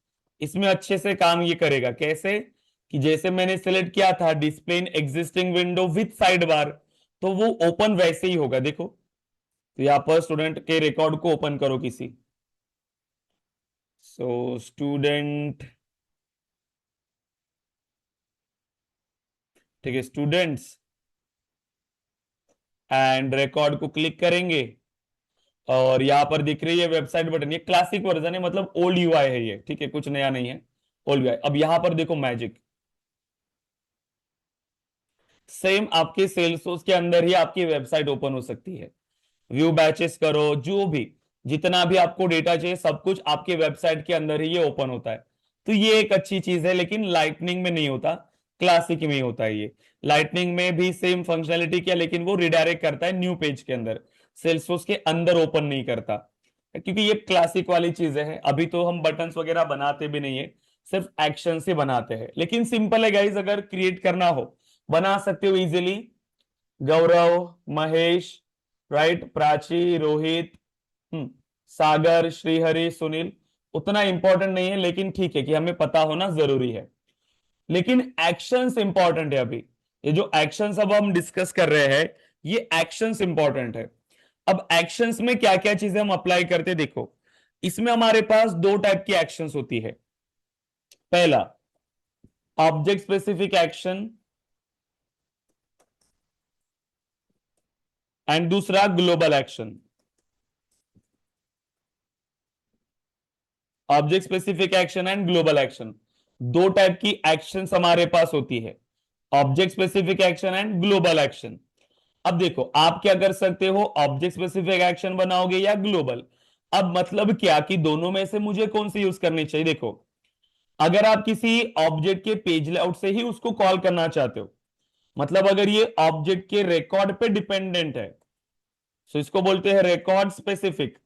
इसमें अच्छे से काम ये करेगा। कैसे कि जैसे मैंने सेलेक्ट किया था display in existing window with side bar, तो वो ओपन वैसे ही होगा। देखो तो यहां पर स्टूडेंट के रिकॉर्ड को ओपन करो किसी, सो स्टूडेंट, ठीक है, स्टूडेंट्स, एंड रिकॉर्ड को क्लिक करेंगे और यहां पर दिख रही है वेबसाइट बटन। ये क्लासिक वर्जन है, मतलब ओल्ड यूआई है ये, ठीक है, कुछ नया नहीं है, ओल्ड यूआई। अब यहां पर देखो मैजिक, सेम आपके सेल्सफोर्स के अंदर ही आपकी वेबसाइट ओपन हो सकती है। व्यू बैचेस करो, जो भी जितना भी आपको डेटा चाहिए सब कुछ आपके वेबसाइट के अंदर ही ये ओपन होता है। तो ये एक अच्छी चीज है, लेकिन लाइटनिंग में नहीं होता, क्लासिक में ही होता है ये। लाइटनिंग में भी सेम फंक्शनैलिटी क्या, लेकिन वो रिडायरेक्ट करता है न्यू पेज के अंदर, सेल्सफोर्स के अंदर ओपन नहीं करता, क्योंकि ये क्लासिक वाली चीजें हैं। अभी तो हम बटन्स वगैरह बनाते भी नहीं है, सिर्फ एक्शन से बनाते हैं, लेकिन सिंपल है गाइज, अगर क्रिएट करना हो बना सकते हो इजिली। गौरव, महेश, राइट, प्राची, रोहित, सागर, श्रीहरि, सुनील, उतना इंपॉर्टेंट नहीं है, लेकिन ठीक है कि हमें पता होना जरूरी है। लेकिन एक्शंस इंपॉर्टेंट है। अभी ये जो एक्शंस अब हम डिस्कस कर रहे हैं, ये एक्शंस इंपॉर्टेंट है। अब एक्शंस में क्या क्या चीजें हम अप्लाई करते हैं, देखो इसमें हमारे पास दो टाइप की एक्शंस होती है। पहला ऑब्जेक्ट स्पेसिफिक एक्शन, एंड दूसरा global action. Object specific action and global action, दो टाइप की एक्शंस हमारे पास होती है, object specific action and global action. अब देखो आप क्या कर सकते हो, ऑब्जेक्ट स्पेसिफिक एक्शन बनाओगे या ग्लोबल। अब मतलब क्या कि दोनों में से मुझे कौन सी यूज करनी चाहिए। देखो अगर आप किसी ऑब्जेक्ट के पेज लेआउट से ही उसको कॉल करना चाहते हो, मतलब अगर ये ऑब्जेक्ट के रिकॉर्ड पे डिपेंडेंट है, तो इसको बोलते हैं रिकॉर्ड स्पेसिफिक।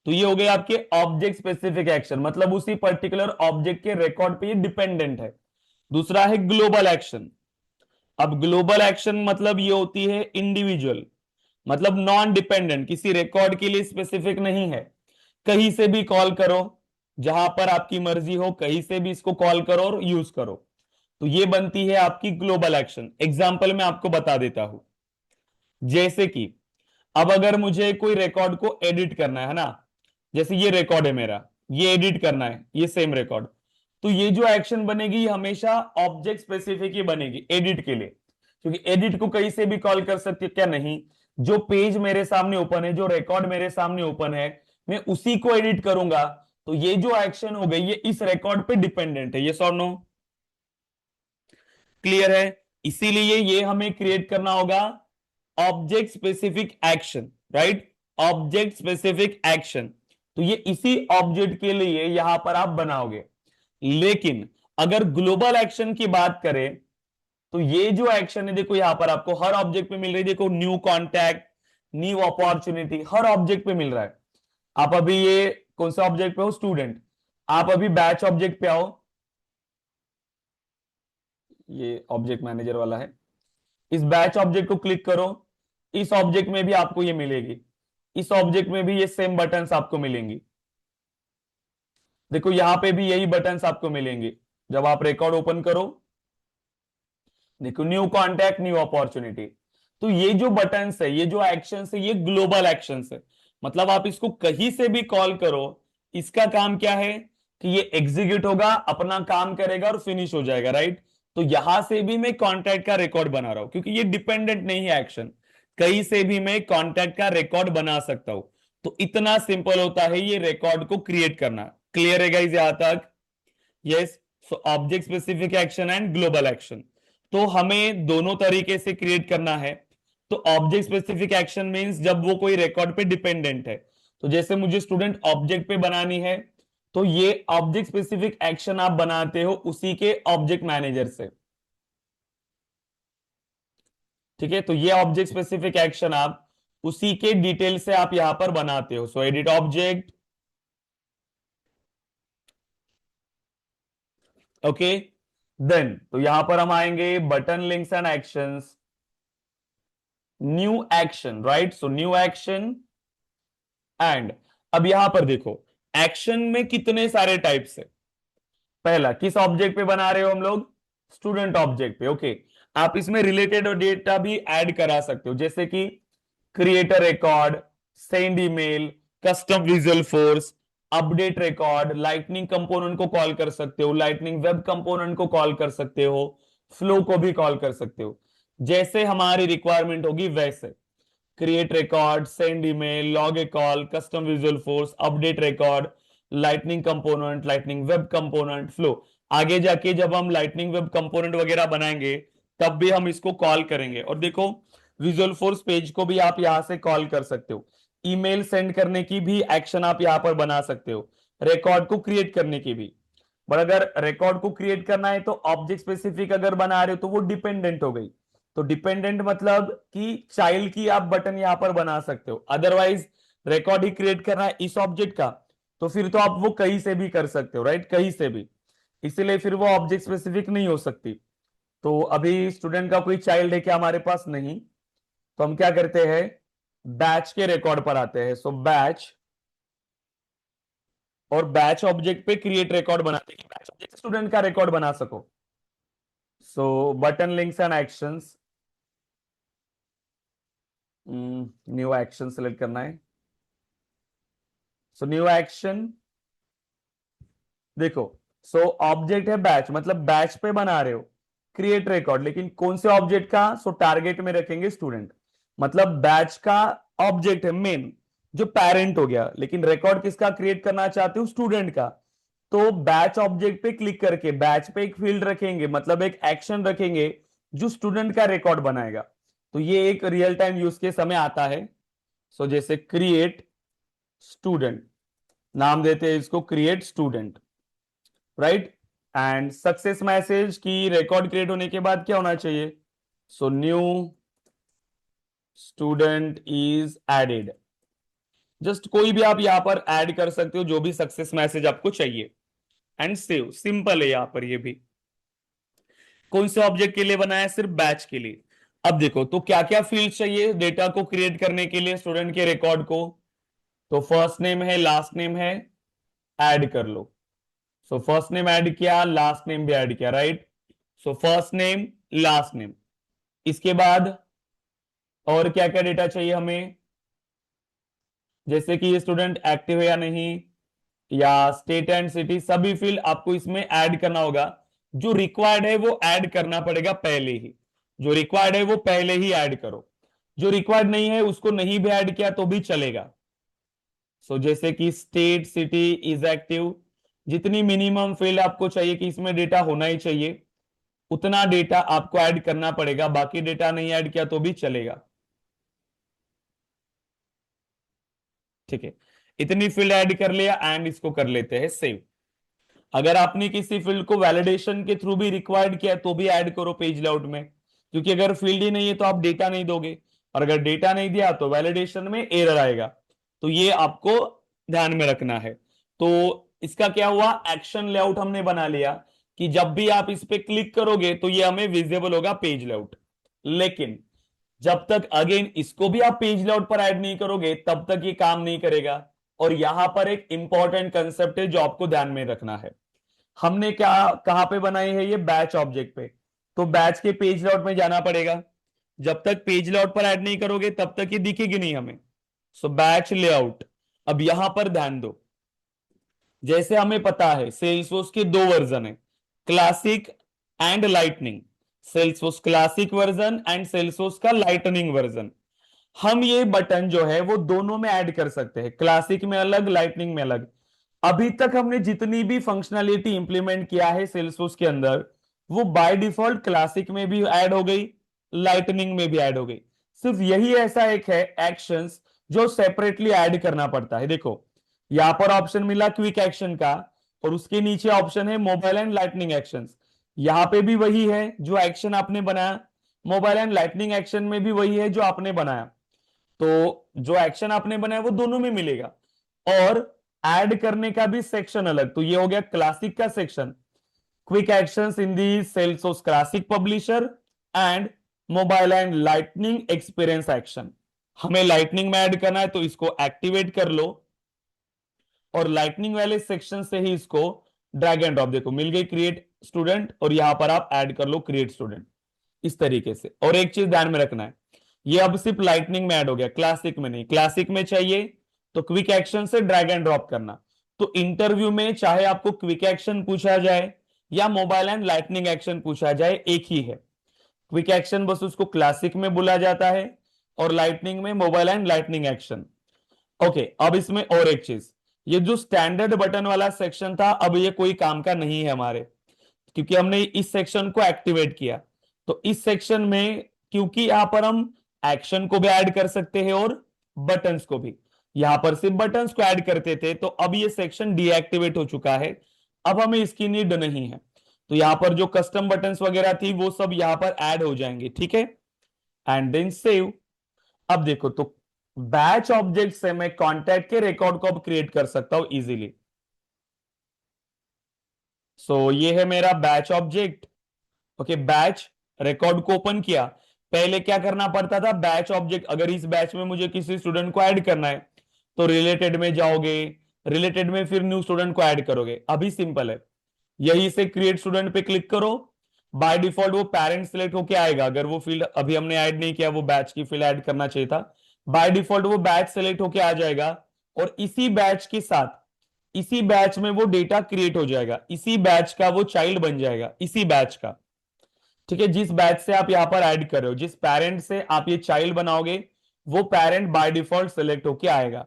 तो ये हो गए आपके ऑब्जेक्ट स्पेसिफिक एक्शन, मतलब उसी पर्टिकुलर ऑब्जेक्ट के रिकॉर्ड पे ये डिपेंडेंट है। दूसरा है ग्लोबल एक्शन। अब ग्लोबल एक्शन मतलब ये होती है इंडिविजुअल, मतलब नॉन डिपेंडेंट, किसी रिकॉर्ड के लिए स्पेसिफिक नहीं है, कहीं से भी कॉल करो, जहां पर आपकी मर्जी हो कहीं से भी इसको कॉल करो और यूज करो। तो ये बनती है आपकी ग्लोबल एक्शन। एग्जाम्पल मैं आपको बता देता हूं, जैसे कि अब अगर मुझे कोई रिकॉर्ड को एडिट करना है ना, जैसे ये रिकॉर्ड है मेरा, ये एडिट करना है, ये सेम रिकॉर्ड, तो ये जो एक्शन बनेगी ये हमेशा ऑब्जेक्ट स्पेसिफिक ही बनेगी एडिट के लिए, क्योंकि एडिट को कहीं से भी कॉल कर सकती है क्या, नहीं। जो पेज मेरे सामने ओपन है, जो रिकॉर्ड मेरे सामने ओपन है, मैं उसी को एडिट करूंगा, तो ये जो एक्शन हो गई ये इस रिकॉर्ड पे डिपेंडेंट है। ये और नो, क्लियर है। इसीलिए ये हमें क्रिएट करना होगा object specific action, right, object specific action. तो ये इसी ऑब्जेक्ट के लिए यहां पर आप बनाओगे। लेकिन अगर ग्लोबल एक्शन की बात करें तो ये जो एक्शन है, देखो यहां पर आपको हर ऑब्जेक्ट पे मिल रही है, देखो न्यू कॉन्टैक्ट, न्यू अपॉर्चुनिटी, हर ऑब्जेक्ट पे मिल रहा है। आप अभी ये कौन सा ऑब्जेक्ट पे हो, स्टूडेंट, आप अभी बैच ऑब्जेक्ट पे आओ, ये ऑब्जेक्ट मैनेजर वाला है, इस बैच ऑब्जेक्ट को क्लिक करो, इस ऑब्जेक्ट में भी आपको ये मिलेगी, इस ऑब्जेक्ट में भी ये सेम बटन्स आपको मिलेंगी। देखो यहां पे भी यही बटन्स आपको मिलेंगे जब आप रिकॉर्ड ओपन करो, देखो, न्यू कॉन्टैक्ट, न्यू अपॉर्चुनिटी। तो ये जो बटन्स है, ये जो एक्शंस है, ये ग्लोबल एक्शंस है। मतलब आप इसको कहीं से भी कॉल करो, इसका काम क्या है कि ये एग्जीक्यूट होगा, अपना काम करेगा और फिनिश हो जाएगा, राइट। तो यहां से भी मैं कॉन्टैक्ट का रिकॉर्ड बना रहा हूं, क्योंकि ये डिपेंडेंट नहीं है एक्शन। कहीं से भी मैं कॉन्टैक्ट का रिकॉर्ड बना सकता हूं। तो इतना सिंपल होता है ये रिकॉर्ड को क्रिएट करना। क्लियर है गाइस यहां तक? Yes. So object specific action and global action, तो हमें दोनों तरीके से क्रिएट करना है। तो ऑब्जेक्ट स्पेसिफिक एक्शन मींस जब वो कोई रिकॉर्ड पे डिपेंडेंट है। तो जैसे मुझे स्टूडेंट ऑब्जेक्ट पे बनानी है, तो ये ऑब्जेक्ट स्पेसिफिक एक्शन आप बनाते हो उसी के ऑब्जेक्ट मैनेजर से। ठीक है, तो ये ऑब्जेक्ट स्पेसिफिक एक्शन आप उसी के डिटेल से आप यहां पर बनाते हो। सो एडिट ऑब्जेक्ट, ओके। देन तो यहां पर हम आएंगे button links and actions, new action, right. So new action and, अब यहां पर देखो, एक्शन में कितने सारे टाइप्स है। पहला, किस ऑब्जेक्ट पे बना रहे हो हम लोग? स्टूडेंट ऑब्जेक्ट पे, ओके। आप इसमें रिलेटेड डेटा भी ऐड करा सकते हो, जैसे कि create a record, send email, custom Visualforce, update record, lightning component को कॉल कर सकते हो, लाइटनिंग वेब कंपोनेंट को कॉल कर सकते हो, फ्लो को भी कॉल कर सकते हो। जैसे हमारी रिक्वायरमेंट होगी वैसे। Create record, send email, log a call, custom Visualforce, update record, lightning component, lightning web component, flow. आगे जाके जब हम लाइटनिंग वेब कंपोनेंट वगैरह बनाएंगे, तब भी हम इसको कॉल करेंगे। और देखो, विजुअल फोर्स पेज को भी आप यहां से कॉल कर सकते हो। ईमेल सेंड करने की भी एक्शन आप यहां पर बना सकते हो, रिकॉर्ड को क्रिएट करने की भी। बट अगर रिकॉर्ड को क्रिएट करना है तो ऑब्जेक्ट स्पेसिफिक अगर बना रहे हो तो वो डिपेंडेंट हो गई। तो डिपेंडेंट मतलब कि चाइल्ड की आप बटन यहां पर बना सकते हो। अदरवाइज रिकॉर्ड ही क्रिएट करना है इस ऑब्जेक्ट का, तो फिर तो आप वो कहीं से भी कर सकते हो, राइट, कहीं से भी। इसीलिए फिर वो ऑब्जेक्ट स्पेसिफिक नहीं हो सकती। तो अभी स्टूडेंट का कोई चाइल्ड है क्या हमारे पास? नहीं। तो हम क्या करते हैं, बैच के रिकॉर्ड पर आते हैं। सो बैच, और बैच ऑब्जेक्ट पे क्रिएट रिकॉर्ड बनाते हैं, बैच ऑब्जेक्ट स्टूडेंट का रिकॉर्ड बना सको। So button links and actions, new action select करना है। सो न्यू एक्शन, देखो, सो ऑब्जेक्ट है बैच, मतलब बैच पे बना रहे हो क्रिएट रिकॉर्ड, लेकिन कौन से ऑब्जेक्ट का? सो टारगेट में रखेंगे स्टूडेंट, मतलब बैच का ऑब्जेक्ट है मेन, जो पेरेंट हो गया, लेकिन रिकॉर्ड किसका क्रिएट करना चाहते हो? स्टूडेंट का। तो बैच ऑब्जेक्ट पे क्लिक करके बैच पे एक फील्ड रखेंगे, मतलब एक एक्शन रखेंगे जो स्टूडेंट का रिकॉर्ड बनाएगा। तो ये एक रियल टाइम यूज केस हमें आता है। सो जैसे क्रिएट स्टूडेंट, नाम देते हैं इसको create student, right. And success message की रिकॉर्ड क्रिएट होने के बाद क्या होना चाहिए? So new student is added. Just कोई भी आप यहां पर ऐड कर सकते हो, जो भी सक्सेस मैसेज आपको चाहिए। एंड सेव, सिंपल है यहां पर ये भी। कौन से ऑब्जेक्ट के लिए बनाया? सिर्फ बैच के लिए। अब देखो, तो क्या क्या फील्ड चाहिए डेटा को क्रिएट करने के लिए स्टूडेंट के रिकॉर्ड को? तो फर्स्ट नेम है, लास्ट नेम है, ऐड कर लो। सो फर्स्ट नेम ऐड किया, लास्ट नेम भी ऐड किया, right. So first name, last name. इसके बाद और क्या क्या डेटा चाहिए हमें? जैसे कि ये स्टूडेंट एक्टिव है या नहीं, या स्टेट एंड सिटी, सभी फील्ड आपको इसमें ऐड करना होगा। जो रिक्वायर्ड है वो ऐड करना पड़ेगा पहले ही। जो रिक्वायर्ड है वो पहले ही ऐड करो। जो रिक्वायर्ड नहीं है उसको नहीं भी ऐड किया तो भी चलेगा। सो जैसे कि स्टेट, सिटी, इज एक्टिव, जितनी मिनिमम फील्ड आपको चाहिए कि इसमें डेटा होना ही चाहिए, उतना डेटा आपको ऐड करना पड़ेगा। बाकी डेटा नहीं ऐड किया तो भी चलेगा। ठीक है, इतनी फील्ड ऐड कर लिया एंड इसको कर लेते हैं सेव। अगर आपने किसी फील्ड को वैलिडेशन के थ्रू भी रिक्वायर्ड किया तो भी ऐड करो पेज लेआउट में, क्योंकि अगर फील्ड ही नहीं है तो आप डेटा नहीं दोगे, और अगर डेटा नहीं दिया तो वैलिडेशन में एरर आएगा। तो ये आपको ध्यान में रखना है। तो इसका क्या हुआ, एक्शन लेआउट हमने बना लिया कि जब भी आप इस पे क्लिक करोगे तो ये हमें विजिबल होगा पेज लेआउट। लेकिन जब तक अगेन इसको भी आप पेज लेआउट पर ऐड नहीं करोगे तब तक ये काम नहीं करेगा। और यहां पर एक इंपॉर्टेंट कंसेप्ट है जो आपको ध्यान में रखना है। हमने क्या कहां पे बनाई है? ये बैच ऑब्जेक्ट पे। तो बैच के पेज लेआउट में जाना पड़ेगा। जब तक पेज लेआउट पर ऐड नहीं करोगे तब तक ये दिखेगी नहीं हमें। सो बैच लेआउट। अब यहां पर ध्यान दो, जैसे हमें पता है सेल्सफोर्स के दो वर्जन है, classic and lightning. Salesforce classic version and Salesforce का लाइटनिंग वर्जन। हम ये बटन जो है वो दोनों में ऐड कर सकते हैं, क्लासिक में अलग, लाइटनिंग में अलग। अभी तक हमने जितनी भी फंक्शनैलिटी इंप्लीमेंट किया है सेल्सफोर्स के अंदर, वो बाय डिफॉल्ट क्लासिक में भी ऐड हो गई, लाइटनिंग में भी ऐड हो गई। सिर्फ यही ऐसा एक है एक्शंस जो सेपरेटली ऐड करना पड़ता है। देखो यहां पर ऑप्शन मिला क्विक एक्शन का, और उसके नीचे ऑप्शन है मोबाइल एंड लाइटनिंग एक्शंस। यहां पे भी वही है जो एक्शन आपने बनाया, मोबाइल एंड लाइटनिंग एक्शन में भी वही है जो आपने बनाया। तो जो एक्शन आपने बनाया वो दोनों में मिलेगा। और ऐड करने का भी सेक्शन अलग, तो ये हो गया क्लासिक का section, quick actions in the Salesforce classic publisher and mobile and lightning experience action. हमें लाइटनिंग में ऐड करना है तो इसको एक्टिवेट कर लो, और लाइटनिंग वाले सेक्शन से ही इसको ड्रैग एंड ड्रॉप, देखो मिल गई क्रिएट स्टूडेंट, और यहां पर आप ऐड कर लो क्रिएट स्टूडेंट इस तरीके से। और एक चीज ध्यान में रखना है, ये अब सिर्फ लाइटनिंग में ऐड हो गया, क्लासिक में नहीं। क्लासिक में चाहिए तो क्विक एक्शन से ड्रैग एंड ड्रॉप करना। तो इंटरव्यू में चाहे आपको क्विक एक्शन पूछा जाए या मोबाइल एंड लाइटनिंग एक्शन पूछा जाए, एक ही है। क्विक एक्शन बस उसको क्लासिक में बोला जाता है, और लाइटनिंग में mobile and lightning action. Okay, अब इसमें और एक चीज, ये जो स्टैंडर्ड बटन वाला सेक्शन था अब ये कोई काम का नहीं है हमारे, क्योंकि हमने इस सेक्शन को एक्टिवेट किया। तो इस सेक्शन में क्योंकि यहां पर हम एक्शन को भी ऐड कर सकते हैं और बटन्स को भी, यहां पर सिर्फ बटन्स को ऐड करते थे, तो अब ये सेक्शन डीएक्टिवेट हो चुका है, अब हमें इसकी नीड नहीं है। तो यहां पर जो कस्टम बटन्स वगैरह थी वो सब यहां पर ऐड हो जाएंगे, ठीक है। And then save. अब देखो तो बैच ऑब्जेक्ट से मैं कॉन्टैक्ट के रिकॉर्ड को अब क्रिएट कर सकता हूं इजीली। सो ये है मेरा batch object. Okay, batch record को ओपन किया। पहले क्या करना पड़ता था, बैच ऑब्जेक्ट, अगर इस बैच में मुझे किसी स्टूडेंट को ऐड करना है तो रिलेटेड में जाओगे, रिलेटेड में फिर न्यू स्टूडेंट को ऐड करोगे। अभी सिंपल है, यही से क्रिएट स्टूडेंट पे क्लिक करो, बाय डिफॉल्ट वो पेरेंट सिलेक्ट होके आएगा। अगर वो फील्ड अभी हमने ऐड नहीं किया, वो बैच की फील्ड ऐड करना चाहिए था, बाय डिफॉल्ट वो बैच सिलेक्ट होके आ जाएगा, और इसी बैच के साथ इसी बैच में वो डेटा क्रिएट हो जाएगा, इसी बैच का वो चाइल्ड बन जाएगा, इसी बैच का। ठीक है, जिस बैच से आप यहां पर ऐड कर रहे हो, जिस पेरेंट से आप ये चाइल्ड बनाओगे, वो पेरेंट बाय डिफॉल्ट सिलेक्ट होके आएगा।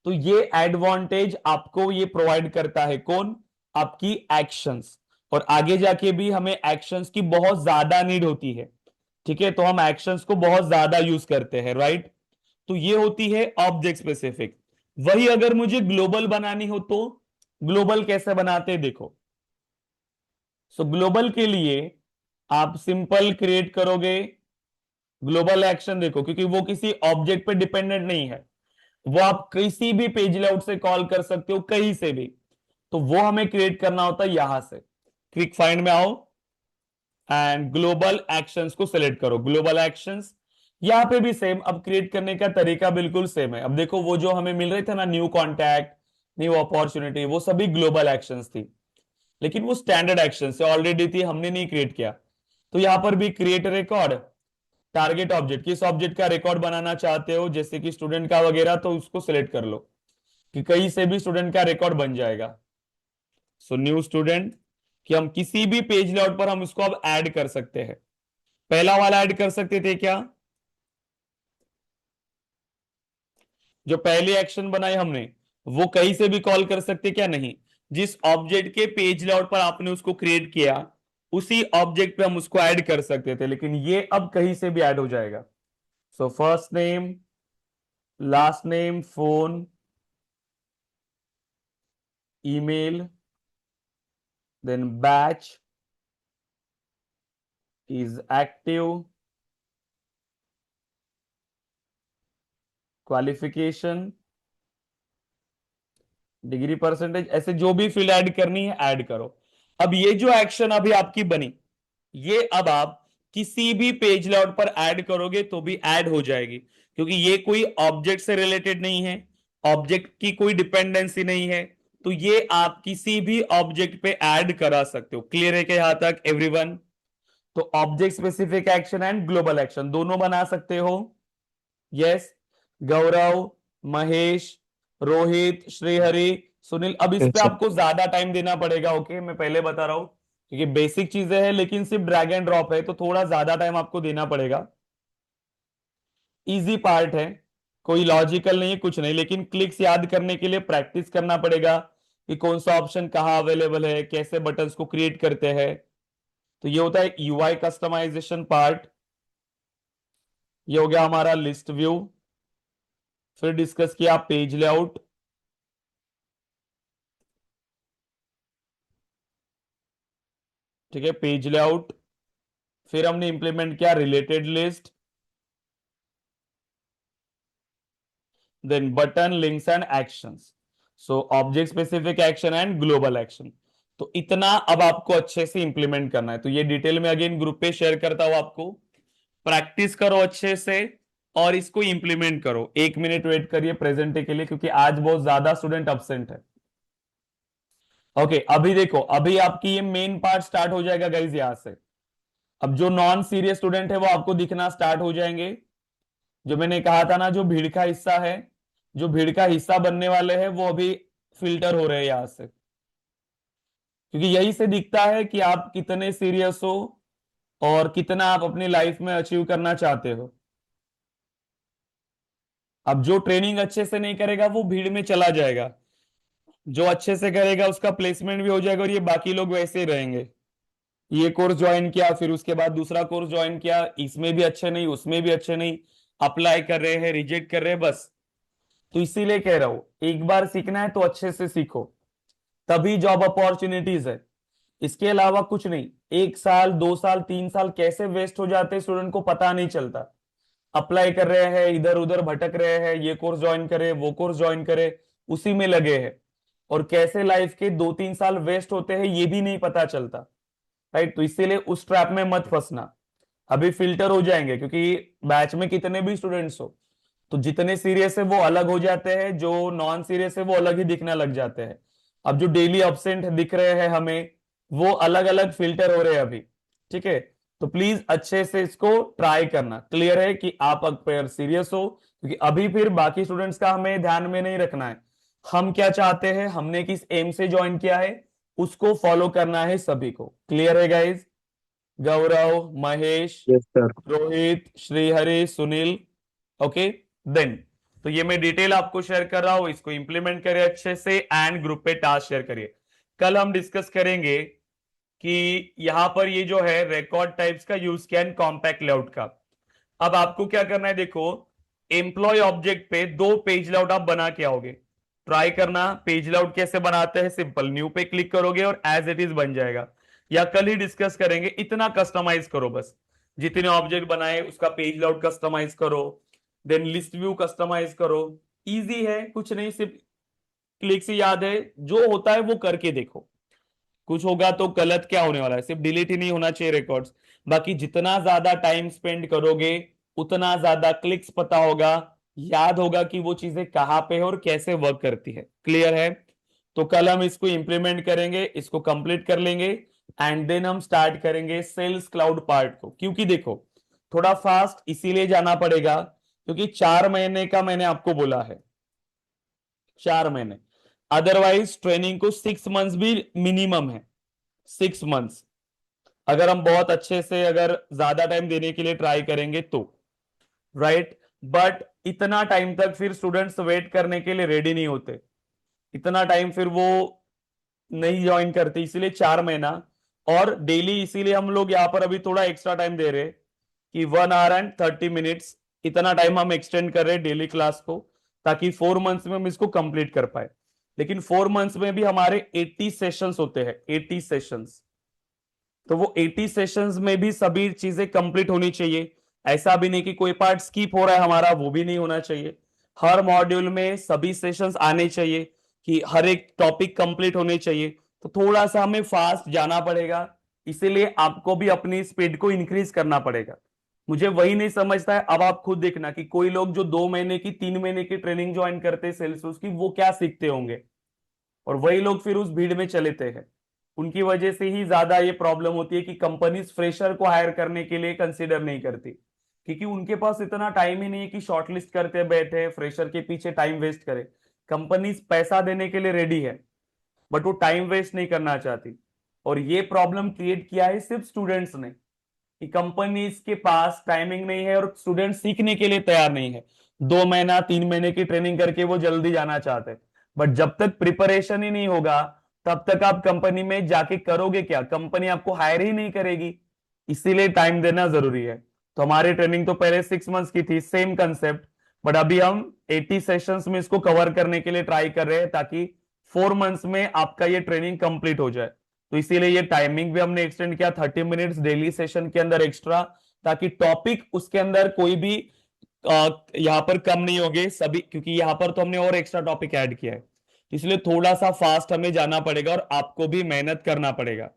तो ये एडवांटेज आपको ये प्रोवाइड करता है कौन, आपकी एक्शंस। और आगे जाके भी हमें एक्शंस की बहुत ज्यादा नीड होती है, ठीक है, तो हम एक्शंस को बहुत ज्यादा यूज करते हैं, राइट। तो ये होती है ऑब्जेक्ट स्पेसिफिक। वही अगर मुझे ग्लोबल बनानी हो तो ग्लोबल कैसे बनाते हैं, देखो। सो ग्लोबल के लिए आप सिंपल क्रिएट करोगे ग्लोबल एक्शन, देखो क्योंकि वो किसी ऑब्जेक्ट पे डिपेंडेंट नहीं है, वो आप किसी भी पेज लेआउट से कॉल कर सकते हो, कहीं से भी। तो वो हमें क्रिएट करना होता है यहां से। क्विक फाइंड में आओ एंड ग्लोबल एक्शंस को सिलेक्ट करो, ग्लोबल एक्शंस। यहां पे भी सेम, अब क्रिएट करने का तरीका बिल्कुल सेम है। अब देखो वो जो हमें मिल रहे थे ना, न्यू कॉन्टैक्ट, न्यू अपॉर्चुनिटी, वो सभी ग्लोबल एक्शंस थी, लेकिन वो स्टैंडर्ड एक्शन से ऑलरेडी थी, हमने नहीं क्रिएट किया। तो यहां पर भी क्रिएट रिकॉर्ड, टारगेट ऑब्जेक्ट, किस ऑब्जेक्ट का रिकॉर्ड बनाना चाहते हो, जैसे कि स्टूडेंट का वगैरह, तो उसको सिलेक्ट कर लो कि कहीं से भी स्टूडेंट का रिकॉर्ड बन जाएगा। सो न्यू स्टूडेंट, कि हम किसी भी पेज लेआउट पर हम इसको अब ऐड कर सकते हैं। पहला वाला ऐड कर सकते थे क्या, जो पहले एक्शन बनाए हमने, वो कहीं से भी कॉल कर सकते क्या, नहीं। जिस ऑब्जेक्ट के पेज लेआउट पर आपने उसको क्रिएट किया, उसी ऑब्जेक्ट पे हम उसको ऐड कर सकते थे, लेकिन ये अब कहीं से भी ऐड हो जाएगा। So first name, last name, phone, email, then batch is active, qualification, degree percentage, ऐसे जो भी फील्ड ऐड करनी है ऐड करो। अब ये जो एक्शन अभी आपकी बनी, ये अब आप किसी भी पेज लेआउट पर ऐड करोगे तो भी ऐड हो जाएगी, क्योंकि ये कोई ऑब्जेक्ट से रिलेटेड नहीं है, ऑब्जेक्ट की कोई डिपेंडेंसी नहीं है, तो ये आप किसी भी ऑब्जेक्ट पे ऐड करा सकते हो। क्लियर है क्या यहां तक एवरीवन? तो object specific action and global action दोनों बना सकते हो। यस, गौरव, महेश, रोहित, श्रीहरि, सुनील। अब इस यस पे सर। आपको ज्यादा टाइम देना पड़ेगा। ओके, मैं पहले बता रहा हूं, क्योंकि बेसिक चीजें हैं लेकिन सिर्फ ड्रैग एंड ड्रॉप है, तो थोड़ा ज्यादा टाइम आपको देना पड़ेगा। इजी पार्ट है, कोई लॉजिकल नहीं है, कुछ नहीं, लेकिन क्लिक्स याद करने के लिए प्रैक्टिस करना पड़ेगा कि कौन सा ऑप्शन कहाँ अवेलेबल है, कैसे बटन्स को क्रिएट करते हैं। तो ये होता है यूआई कस्टमाइजेशन पार्ट। ये हो गया हमारा लिस्ट व्यू। फिर डिस्कस किया पेज लेआउट। ठीक है, पेज लेआउट। फिर हमने इंप्लीमेंट किया related list, then button, links and actions. So object specific action and global action. तो इतना अब आपको अच्छे से इंप्लीमेंट करना है। तो ये डिटेल में अगेन ग्रुप पे शेयर करता हूं आपको। प्रैक्टिस करो अच्छे से और इसको इंप्लीमेंट करो। 1 मिनट वेट करिए प्रेजेंट के लिए, क्योंकि आज बहुत ज्यादा स्टूडेंट अब्सेंट है। ओके, अभी देखो, अभी आपकी ये मेन पार्ट स्टार्ट हो जाएगा गाइज यहां से। अब जो नॉन सीरियस स्टूडेंट है वो आपको दिखना स्टार्ट हो जाएंगे। जो मैंने कहा था ना, जो भीड़ का हिस्सा है, जो भीड़ का हिस्सा बनने वाले हैं, वो अभी फिल्टर हो रहे हैं यहां से, क्योंकि यही से दिखता है कि आप कितने सीरियस हो और कितना आप अपनी लाइफ में अचीव करना चाहते हो। अब जो ट्रेनिंग अच्छे से नहीं करेगा वो भीड़ में चला जाएगा, जो अच्छे से करेगा उसका प्लेसमेंट भी हो जाएगा, और ये बाकी लोग वैसे ही रहेंगे। ये कोर्स ज्वाइन किया, फिर उसके बाद दूसरा कोर्स ज्वाइन किया, इसमें भी अच्छे नहीं, उसमें भी अच्छे नहीं, अप्लाई कर रहे हैं, रिजेक्ट कर रहे हैं, बस। तो इसीलिए कह रहा हूं, एक बार सीखना है तो अच्छे से सीखो, तभी जॉब अपॉर्चुनिटीज है। इसके अलावा कुछ नहीं। 1 साल, 2 साल, 3 साल कैसे वेस्ट हो जाते हैं स्टूडेंट को पता नहीं चलता। अप्लाई कर रहे हैं, इधर उधर भटक रहे हैं, ये कोर्स ज्वाइन करे, वो कोर्स ज्वाइन करे, उसी में लगे हैं, और कैसे लाइफ के 2-3 साल वेस्ट होते हैं ये भी नहीं पता चलता। राइट, तो इसीलिए उस ट्रैप में मत फंसना। अभी फिल्टर हो जाएंगे, क्योंकि बैच में कितने भी स्टूडेंट्स हो, तो जितने सीरियस है वो अलग हो जाते हैं, जो नॉन सीरियस है वो अलग ही दिखने लग जाते हैं। अब जो डेली एब्सेंट दिख रहे हैं हमें, वो अलग अलग फिल्टर हो रहे हैं अभी। ठीक है, तो प्लीज अच्छे से इसको ट्राई करना। क्लियर है कि आप अगर सीरियस हो, क्योंकि अभी फिर बाकी स्टूडेंट्स का हमें ध्यान में नहीं रखना है। हम क्या चाहते हैं, हमने किस एम से ज्वाइन किया है, उसको फॉलो करना है सभी को। क्लियर है guys? Gaurav, Mahesh, yes sir. Rohit, Shrihari, Sunil. Okay, then तो ये मैं डिटेल आपको शेयर कर रहा हूं, इसको इंप्लीमेंट करिए अच्छे से एंड ग्रुप पे टास्क शेयर करिए। कल हम डिस्कस करेंगे कि यहां पर ये जो है रिकॉर्ड टाइप्स का यूज किया एंड कॉम्पैक्ट लेआउट का। अब आपको क्या करना है, देखो, एम्प्लॉय ऑब्जेक्ट पे 2 पेज लेआउट आप बना के आओगे। ट्राई करना पेज लेआउट कैसे बनाते हैं। सिंपल, न्यू पे क्लिक करोगे और एज इट इज बन जाएगा, या कल ही डिस्कस करेंगे। इतना कस्टमाइज करो बस, जितने ऑब्जेक्ट बनाए उसका पेज लेआउट कस्टमाइज करो, देन लिस्ट व्यू कस्टमाइज करो। इजी है, कुछ नहीं, सिर्फ क्लिक से याद है, जो होता है वो करके देखो। कुछ होगा तो गलत क्या होने वाला है, सिर्फ डिलीट ही नहीं होना चाहिए रिकॉर्ड्स। बाकी जितना ज्यादा टाइम स्पेंड करोगे उतना ज्यादा क्लिक्स पता होगा, याद होगा कि वो चीजें कहाँ पे है और कैसे वर्क करती है। क्लियर है? तो कल हम इसको इंप्लीमेंट करेंगे, इसको कंप्लीट कर लेंगे, एंड देन हम स्टार्ट करेंगे सेल्स क्लाउड पार्ट को। क्योंकि देखो, थोड़ा फास्ट इसीलिए जाना पड़ेगा क्योंकि 4 महीने का मैंने आपको बोला है, 4 महीने। अदरवाइज ट्रेनिंग को 6 मंथ्स भी मिनिमम है, 6 मंथ्स। अगर हम बहुत अच्छे से, अगर ज्यादा टाइम देने के लिए ट्राई करेंगे तो, राइट। बट इतना टाइम तक फिर स्टूडेंट्स वेट करने के लिए रेडी नहीं होते, इतना टाइम फिर वो नहीं ज्वाइन करते, इसीलिए 4 महीना। और डेली इसीलिए हम लोग यहाँ पर अभी थोड़ा एक्स्ट्रा टाइम दे रहे हैं कि 1 आवर एंड 30 मिनट्स, इतना टाइम हम एक्सटेंड कर रहे हैं डेली क्लास को, ताकि 4 मंथ्स में हम इसको कंप्लीट कर पाए। लेकिन 4 मंथ्स में भी हमारे 80 सेशंस होते हैं, 80 सेशंस। तो वो 80 सेशंस में भी सभी चीजें कंप्लीट होनी चाहिए। ऐसा भी नहीं कि कोई पार्ट स्किप हो रहा है हमारा, वो भी नहीं होना चाहिए। हर मॉड्यूल में सभी सेशंस आने चाहिए, कि हर एक टॉपिक कंप्लीट होने चाहिए। तो थोड़ा सा हमें फास्ट जाना पड़ेगा, इसीलिए आपको भी अपनी स्पीड को इंक्रीज करना पड़ेगा। मुझे वही नहीं समझता है। अब आप खुद देखना कि कोई लोग जो 2 महीने की, 3 महीने की ट्रेनिंग ज्वाइन करते हैं सेल्स की, वो क्या सीखते होंगे, और वही लोग फिर उस भीड़ में चलेते हैं। उनकी वजह से ही ज्यादा ये प्रॉब्लम होती है कि कंपनीज फ्रेशर को हायर करने के लिए कंसिडर नहीं करती, क्योंकि उनके पास इतना टाइम ही नहीं है कि शॉर्टलिस्ट करते बैठे फ्रेशर के पीछे टाइम वेस्ट करे। कंपनीज पैसा देने के लिए रेडी है, बट वो टाइम वेस्ट नहीं करना चाहती। और ये प्रॉब्लम क्रिएट किया है सिर्फ स्टूडेंट्स ने, कि कंपनीज के पास टाइमिंग नहीं है और स्टूडेंट सीखने के लिए तैयार नहीं है। 2 महीना 3 महीने की ट्रेनिंग करके वो जल्दी जाना चाहते हैं, बट जब तक प्रिपरेशन ही नहीं होगा तब तक आप कंपनी में जाके करोगे क्या? कंपनी आपको हायर ही नहीं करेगी। इसीलिए टाइम देना जरूरी है। तो हमारी ट्रेनिंग तो पहले 6 मंथ्स की थी, सेम कंसेप्ट, बट अभी हम 80 सेशंस में इसको कवर करने के लिए ट्राई कर रहे हैं, ताकि 4 मंथ्स में आपका ये ट्रेनिंग कंप्लीट हो जाए। तो इसीलिए ये टाइमिंग भी हमने एक्सटेंड किया 30 मिनट्स डेली सेशन के अंदर एक्स्ट्रा, ताकि टॉपिक उसके अंदर कोई भी यहाँ पर कम नहीं होंगे सभी, क्योंकि यहाँ पर तो हमने और एक्स्ट्रा टॉपिक ऐड किया है। तो इसलिए थोड़ा सा फास्ट हमें जाना पड़ेगा और आपको भी मेहनत करना पड़ेगा।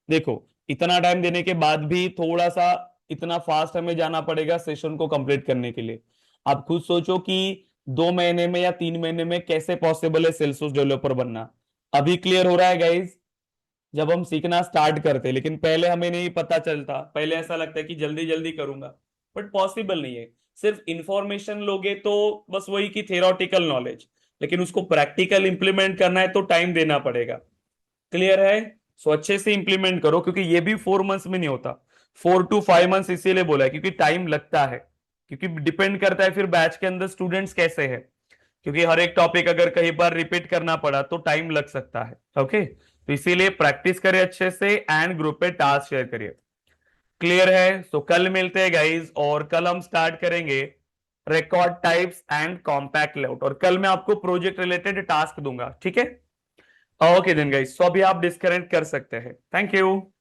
देखो, इतना टाइम देने के बाद भी थोड़ा सा इतना फास्ट हमें जाना पड़ेगा सेशन को कंप्लीट करने के लिए। आप खुद सोचो कि 2 महीने में या 3 महीने में कैसे पॉसिबल है सेल्सियस डेवलपर बनना। अभी क्लियर हो रहा है गाइज? जब हम सीखना स्टार्ट करते, लेकिन पहले हमें नहीं पता चलता, पहले ऐसा लगता है कि जल्दी जल्दी करूंगा, बट पॉसिबल नहीं है। सिर्फ इंफॉर्मेशन लोगे तो बस वही की थियोरटिकल नॉलेज, लेकिन उसको प्रैक्टिकल इंप्लीमेंट करना है तो टाइम देना पड़ेगा। क्लियर है? सो अच्छे से इंप्लीमेंट करो, क्योंकि ये भी 4 मंथ्स में नहीं होता, 4 to 5 मंथ्स इसीलिए बोला है क्योंकि टाइम लगता है, क्योंकि डिपेंड करता है फिर बैच के अंदर स्टूडेंट्स कैसे हैं। क्योंकि हर एक टॉपिक अगर कई बार रिपीट करना पड़ा तो टाइम लग सकता है। ओके, तो इसीलिए प्रैक्टिस करें अच्छे से एंड ग्रुप पे टास्क शेयर करिए। क्लियर है? सो कल मिलते हैं गाइज, और कल हम स्टार्ट करेंगे record types and compact layout, और कल मैं आपको प्रोजेक्ट रिलेटेड टास्क दूंगा, ठीक है? ओके देन गाइज, सो अभी आप डिस्कनेक्ट कर सकते हैं। Thank you.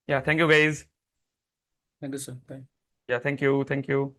Yeah thank you guys. Thank you sir. Yeah thank you, thank you.